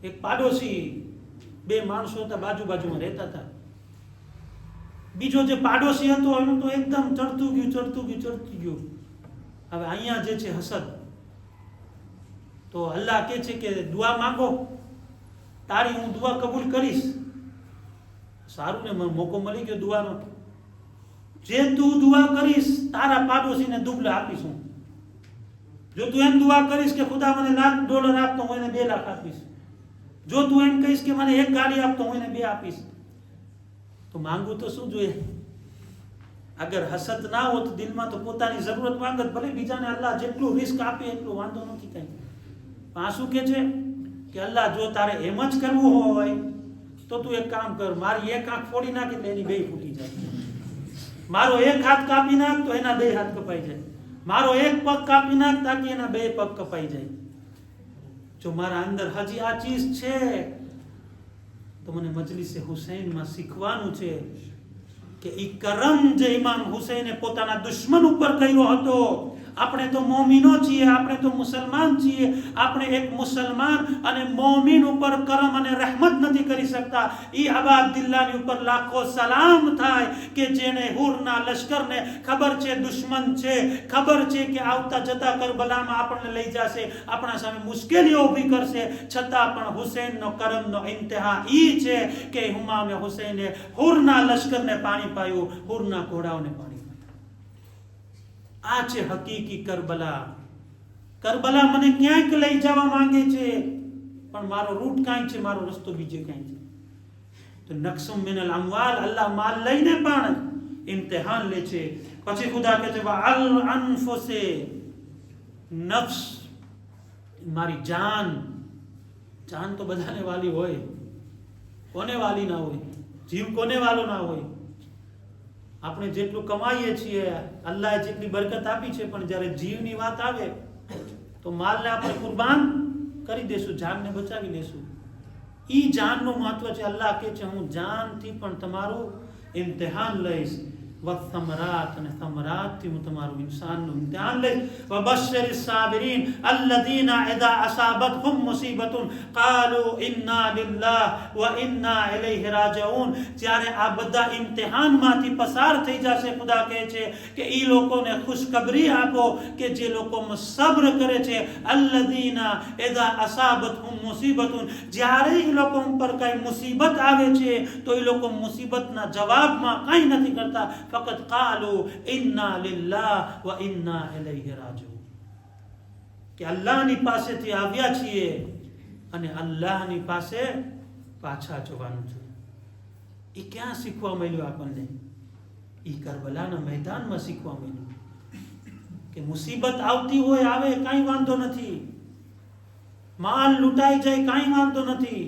એક પાડોશી, બે માણસો હતા, બાજુમાં રહેતા હતા. બીજો જે પાડોશી હતો એનું તો એકદમ ચડતું ગયું. હવે અહીંયા જે છે હસદ, તો અલ્લાહ કહે છે કે દુઆ માંગો, તારી હું દુઆ કબૂલ કરીશ. સારું ને, મને મોકો મળી ગયો દુઆનો. જે તું દુઆ કરીશ તારા પાડોશીને દુબલા આપીશ હું. જો તું એમ દુઆ કરીશ કે ખુદા મને $1,00,000 આપ તો હું એને 2 લાખ આપીશ. જો તું એમ કહીશ કે મને 1 ગાડી આપ તો હું એને 2 આપીશ. તો માંગવું તો શું જોઈએ? અગર હસદ ના હોત દિલમાં તો પોતાની જરૂરત માંગત, ભલે બીજાને અલ્લાહ જેટલું રિસ્ક આપે એટલું વાંધો નથી કઈ. આ શું કે છે કે અલ્લાહ જો તારે એમ જ કરવું હોય તો તું એક કામ કર, મારી એક આંખ ફોડી નાખ એટલે એની બે ફૂટી જાય, મારો એક હાથ કાપી નાખ તો એના બે હાથ કપાઈ જાય, મારો એક પગ કાપી નાખ તાકી એના બે પગ કપાઈ જાય. જો મારા અંદર હજી આ ચીજ છે તો મને મજલિસે હુસૈનમાં શીખવાનું છે કે ઈ કરમ જે ઇમામ હુસૈને પોતાના દુશ્મન ઉપર કર્યો હતો. આપણે તો મોમિનો છીએ, આપણે તો મુસલમાન છીએ, આપણે એક મુસલમાન અને મોમિન ઉપર કરમ અને રહેમત નથી કરી શકતા. ઈ અબા અબ્દુલ્લાની ઉપર લાખો સલામ થાય કે જેને હુરના લશ્કરને ખબર છે દુશ્મન છે, ખબર છે કે આવતા જતા કરબલામાં આપણને લઈ જશે, આપણા સામે મુશ્કેલીઓ ઊભી કરશે, છતાં પણ હુસૈનનો કરમનો ઇંતહા ઈ છે કે ઇમામ હુસૈને હુરના લશ્કરને પાણી પાયું, હુરના ઘોડાઓને પાણી. આ છે હકીકી કરબલા. કરબલા મને ક્યાંક લઈ જવા માંગે છે પણ મારો રૂટ કાંઈ છે, મારો રસ્તો બીજે કાંઈ છે. તો નક્સમ મિનલ અમવાલ, અલ્લાહ માલ લઈને પણ ઇમ્તિહાન લે છે. પછી ખુદા કહે છે અલ અનફુસે, નફ્સ, મારી જાન. જાન તો બધાને વાલી હોય, કોને વાલી ના હોય? જીવ કોને વાલો ના હોય? આપણે જેટલું કમાઈએ છીએ, અલ્લાહે જેટલી બરકત આપી છે, પણ જ્યારે જીવની વાત આવે તો માલને આપણે કુરબાન કરી દેશું, જાનને બચાવી લેશું. ઈ જાનનું મહત્વ છે. અલ્લાહ કહે છે હું જાનથી પણ તમારું ઇમ્તિહાન લઈશ. વથમરાત, અને થમરાતથી હું તમારું ઇન્સાનનું ઇમ્તિહાન લઈશ. વબશ્શિરિસ સાબિરીન અલ્લઝીના ઇઝા અસાબતહુમ મુસીબતુન કાલુ ઇન્ના લિલ્લાહ વ ઇન્ના ઇલૈહિ રાજિઉન. જ્યારે આ બધા ઇમ્તિહાનમાંથી પસાર થઈ જશે, ખુદા કહે છે કે ઈ લોકોને ખુશખબરી આપો કે જે લોકો સબ્ર કરે છે. અલ્લઝીના ઇઝા અસાબતહુમ મુસીબતુન, જ્યારે ઈ લોકો પર કઈ મુસીબત આવે છે તો ઈ લોકો મુસીબતના જવાબમાં કંઈ નથી કરતા, ફકત કાલુ ઇન્ના લિલ્લાહ વ ઇન્ના ઇલૈહિ રાજિઉન, કે અલ્લાહની પાસેથી આવ્યા છીએ અને અલ્લાહની પાસે પાછા જવાનું છે. એ ક્યાં શીખવા મળ્યું આપણને? એ કરબલાના મેદાનમાં શીખવા મળ્યું કે મુસીબત આવતી હોય, આવે, કાંઈ વાંધો નથી, માલ લૂંટાઈ જાય કાંઈ વાંધો નથી,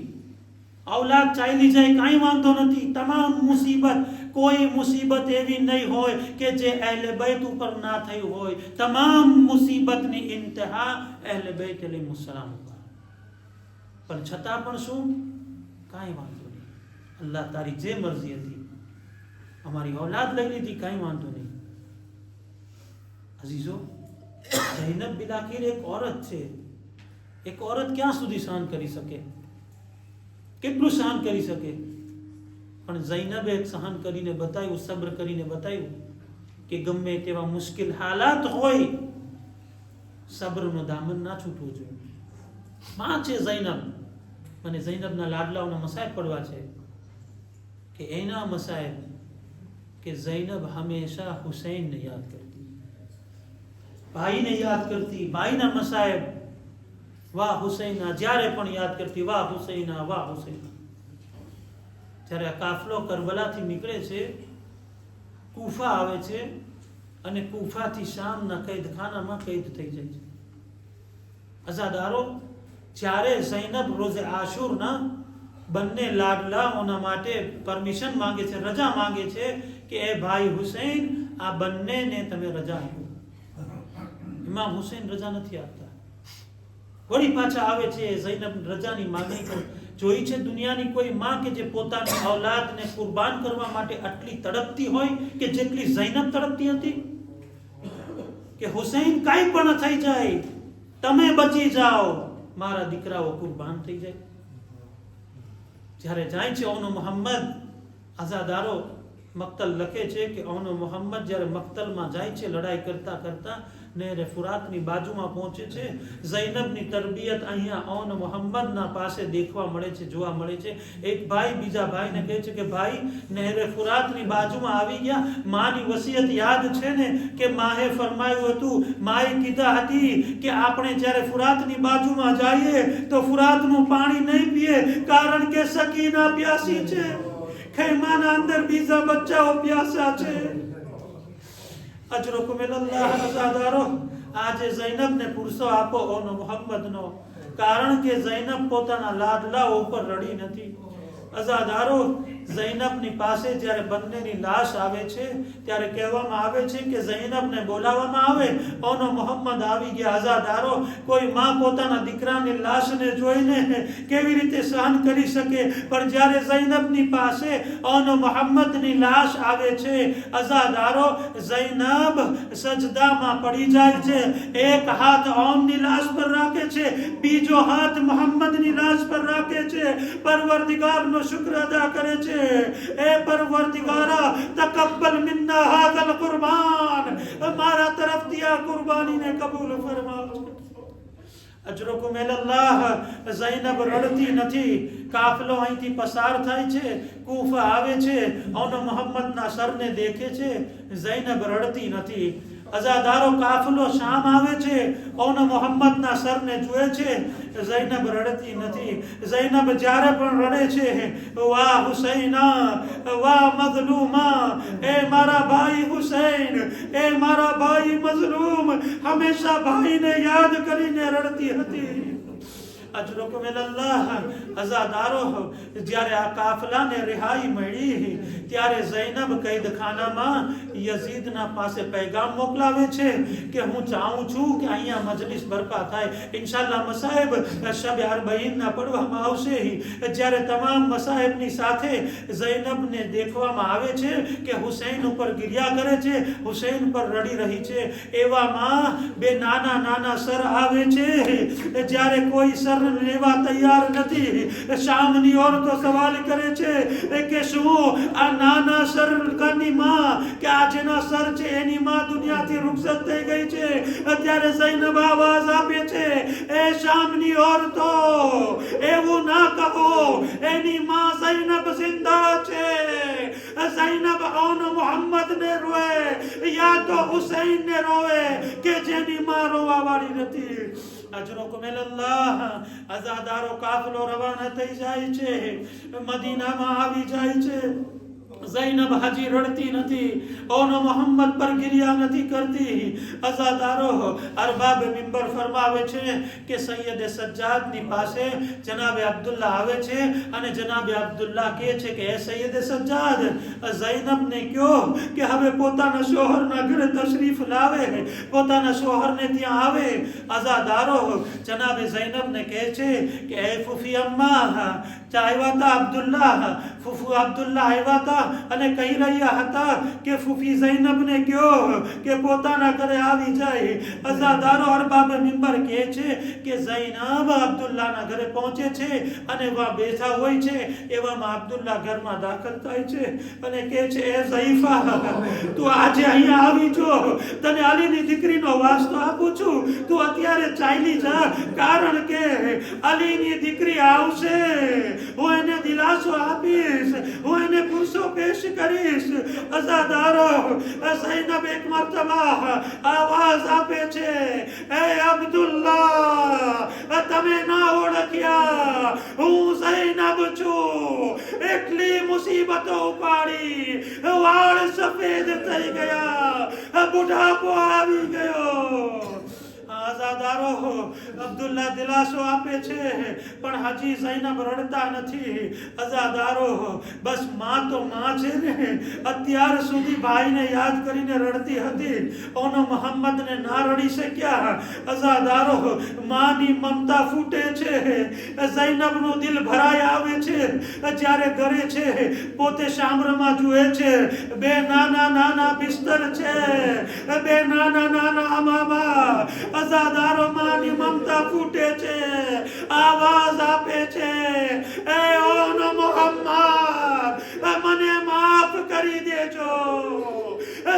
औलाद चाली जाए कहीं वांधो नहीं. तमाम मुसीबत, कोई मुसीबत एवी नहीं होय के जे अहले बैत ऊपर ना थई होय. तमाम मुसीबत ની इंतहा अहले बैत अलैहिस्सलाम ઉપર. પણ છતાં પણ શું? કાંઈ વાંધો નહીં, અલ્લાહ તારી જે મરજી હતી, અમારી औलाद લઈ લીધી, કાંઈ વાંધો નહીં. અઝીઝો, ઝૈનબ બિન આખિર એક औरत છે. એક औरत ક્યાં સુધી સહન કરી શકે? કેટલું સહન કરી શકે? પણ ઝૈનબે સહન કરીને બતાવ્યું, સબ્ર કરીને બતાવ્યું કે ગમે તેવા મુશ્કેલ હાલાત હોય, સબ્રનો દામન ના છૂટવો જોઈએ. માં છે ઝૈનબ, મને ઝૈનબના લાડલાઓના મસાયબ પડવા છે કે એના મસાયબ કે ઝૈનબ હંમેશા હુસૈનને યાદ કરતી, ભાઈને યાદ કરતી, ભાઈના મસાયબ, વાહ હુસૈના, જ્યારે પણ યાદ કરતી, વાહ હુસૈના, વાહ હુસૈના. જ્યારે આ કાફલો કરબલાથી નીકળે છે, કૂફા આવે છે અને કૂફાથી શામના કૈદખાનામાં કૈદ થઈ જાય છે અઝાદારો. જ્યારે ઝૈનબ રોઝે આશુરના બંને લાડલાઓના માટે પરમિશન માંગે છે, રજા માંગે છે કે એ ભાઈ હુસૈન, આ બંનેને તમે રજા આપો. ઇમામ હુસૈન રજા નથી આપતા. વળી પાછા આવે છે, ઝૈનબ રજાની માંગણી કરે. જોઈ છે દુનિયાની કોઈ માં કે જે પોતાની औलादને કુરબાન કરવા માટે આટલી તડપતી હોય કે જેટલી ઝૈનબ તડપતી હતી? કે હુસૈન કાંઈ પણ થઈ જાય, તમે બચી જાઓ, મારા દીકરાઓ કુરબાન થઈ જાય. જ્યારે જાય છે ઓનો મોહમ્મદ, આઝાદારો મક્તલ લખે છે કે ઓનો મોહમ્મદ જ્યારે મક્તલમાં જાય છે, લડાઈ કરતા કરતા નહેરે ફુરાતની બાજુમાં પહોંચે છે, ઝૈનબની તરબિયત અહીંયા ઓન મોહમ્મદના પાસે દેખવા મળે છે, જોવા મળે છે. એક ભાઈ બીજા ભાઈને કહે છે કે ભાઈ, નહેરે ફુરાતની બાજુમાં આવી ગયા, માની વસિયત યાદ છે ને કે માએ ફરમાયું હતું, માએ કીધા હતી કે આપણે જ્યારે ફુરાતની બાજુમાં જઈએ તો ફુરાતનું પાણી નહીં પીએ, કારણ કે સકીના પ્યાસી છે, ખૈમાના અંદર બીજા બચ્ચાઓ પ્યાસા છે. અજરકુમ ઇલલ્લાહ. અઝાદારો, આજે ઝૈનબને પુરસો આપો ઓનો મોહમ્મદનો, કારણ કે ઝૈનબ પોતાના લાડલાઓ ઉપર રડી નથી, અઝાદારો, ઝૈનબની પાસે જ્યારે બંનેની લાશ આવે છે ત્યારે કહેવામાં આવે છે કે ઝૈનબને બોલાવવામાં આવે, ઓનો મોહમ્મદ આવી ગયા. અઝાદારો, કોઈ માં પોતાના દીકરાની લાશને જોઈને કેવી રીતે સહન કરી શકે? પણ જ્યારે ઝૈનબની પાસે ઓનો મોહમ્મદની લાશ આવે છે, અઝાદારો, ઝૈનબ સજદામાં પડી જાય છે. એક હાથ ઓમની લાશ પર રાખે છે, બીજો હાથ મોહમ્મદની લાશ પર રાખે છે. પરવરદિગારનો શુક્ર અદા કરે છે. એ પરવરદિગારા, તકબ્બલ મિન્ના હાઝલ કુરબાન, મારા તરફથી આ કુરબાનીને કબૂલ ફરમાવો. અજરકુમ અલ્લાહ. ઝૈનબ રડતી નથી. કાફલો અહીંથી પસાર થાય છે, કૂફા આવે છે, ઓનો મોહમ્મદના સરને દેખે છે. ઝૈનબ રડતી નથી. અઝાદારો, કાફલો શામ આવે છે, ઓનો મોહમ્મદના સરને જુએ છે. ઝૈનબ રડતી નથી. ઝૈનબ જ્યારે પણ રડે છે, વાહ હુસૈના, વાહ મઝલૂમા, એ મારા ભાઈ હુસૈન, એ મારા ભાઈ મઝલૂમ, હંમેશા ભાઈને યાદ કરીને રડતી હતી. અજરકુમ અલ્લાહ. અઝાદારો, જ્યારે આ કાફલાને રિહાઈ મળી ત્યારે ઝૈનબ કૈદખાનામાં યઝીદના પાસે પૈગામ મોકલાવે છે કે હું ચાહું છું કે અહીંયા મજલિસ બરપા થાય. ઇન્શાઅલ્લાહ મસાહેબ શબ અરબઈનના પડવામાં આવશે. જ્યારે તમામ મસાહેબની સાથે ઝૈનબને દેખવામાં આવે છે કે હુસૈન ઉપર ગિર્યા કરે છે, હુસૈન પર રડી રહી છે. એવામાં બે નાના નાના સર આવે છે. જ્યારે કોઈ સર લેવા તૈયાર નથી, શામની ઓરતો સવાલ કરે છે કે શું આ નાના સરકારની માં, કે આ જેના સર છે એની માં દુનિયાથી રૂખસત થઈ ગઈ છે? ત્યારે ઝૈનબ આવાજ આપે છે, એ શામની ઓરતો, એવું ના કહો, એની માં ઝૈનબ જિંદા છે. ઝૈનબ ઓનો મોહમ્મદને રોવે યા તો હુસૈનને રોવે કે જેની માં રોવા વાળી નથી. અજરકુમ અલ્લાહ. અઝાદારો, કાફલો રવાના થઈ જાય છે, મદીનામાં આવી જાય છે. ઝૈનબ હાજી રડતી નથી, ઓનો મોહમ્મદ પર ગિરિયા નથી કરતી. અઝાદારો, અરબાબ મિંબર ફરમાવે છે કે સૈયદ સજ્જાદની પાસે જનાબે અબ્દુલ્લા આવે છે અને જનાબે અબ્દુલ્લા કહે છે કે એ સૈયદ સજ્જાદ, ઝૈનબને કહો કે હવે પોતાના શોહરના ઘરે તશરીફ લાવે, પોતાના શોહરને ત્યાં આવે. અઝાદારો, જનાબે ઝૈનબને કહે છે કે એ ફૂફી અમ્મા, આવ્યા હતા અબ્દુલ્લા, ફૂફુ અબ્દુલ્લા આવ્યા હતા અને કહી રહ્યા હતા કે ફૂફી ઝૈનબને કહો કે પોતાના ઘરે આવી જાય. અઝાદારો, અરબાબ મિંબર કહે છે કે ઝૈનબ અબ્દુલ્લાના ઘરે પહોંચે છે અને વહાં બેઠા હોય છે. એવામાં અબ્દુલ્લા ઘરમાં દાખલ થાય છે અને કહે છે, એ ઝૈફા, તું આજે અહીંયા આવી જો, તને અલીની દીકરીનો વાસ્તો આપું છું, તું અત્યારે ચાલી જા, કારણ કે અલીની દીકરી આવશે, હું એને દિલાસો આપીશ, હું એને પુરુષો પેશ કરીશ. અઝાદારો, ઝૈનબ એક મરતબા આવાજ આપે છે, એ અબ્દુલ્લા, તમે ના ઓળખ્યા, હું ઝૈનબ છું. એટલી મુસીબતો ઉપાડી, વાળ સફેદ થઈ ગયા, બુઢાપો આવી ગયો. અઝાદારો, અબ્દુલ્લા દિલાસો આપે છે પણ હજી ઝૈનબ રડતા નથી. અઝાદારો, બસ માં તો માં છે ને, અત્યાર સુધી ભાઈને યાદ કરીને રડતી હતી, ઓનો મોહમ્મદને ના રડી શક્યા. અઝાદારો, માની મમતા ફૂટે છે, ઝૈનબનું દિલ ભરાઈ આવે છે. જ્યારે ઘરે છે, પોતે શામરમાં જુએ છે, બે નાના નાના બિસ્તર છે, બે નાના નાના અમામા. અઝાદારો, માની મમતા ફૂટે છે, આવાજ આપે છે, એ ઓનો મોહમ્મદ, મને માફ કરી દેજો,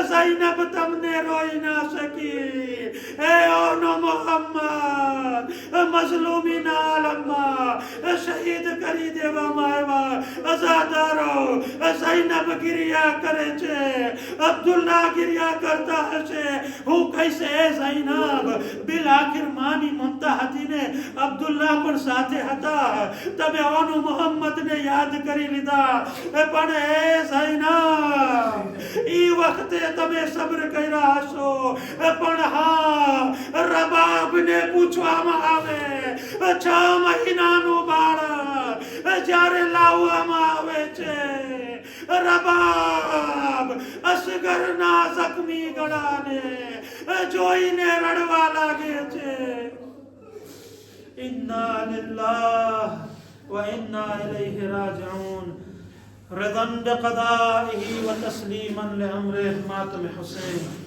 ઝૈનબ તમને રોઈ ના શકી. એ ઓનો મોહમ્મદ, મઝલૂમીના આલમમાં શહીદ કરી દેવામાં આવ્યા. અઝાદારો, ઝૈનબ ગિરિયા કરે છે, અબ્દુલ્લા ગિરિયા કરતા હશે. હું કહીશ, એ ઝૈનબ, બિલ આખિર માની મમતા હતી ને, અબ્દુલ્લા પણ સાથે હતા, તમે ઓનો મોહમ્મદને યાદ કરી લીધા, પણ એ ઝૈનબ, ઈ વખતે તમે સબ્ર કર્યા હશો, પણ હા, રબાબને પૂછવામાં આવે, 6 મહિનાનું બાળક જ્યારે લાવવામાં આવે છે, રબાબ અસગરના જખમી ગળાને જોઈને રડવા લાગે છે. ઇન્ના લિલ્લાહ વ ઇન્ના ઇલૈહિ રાજિઉન. رضا بقضائه وتسليما لأمره. ماتم حسين.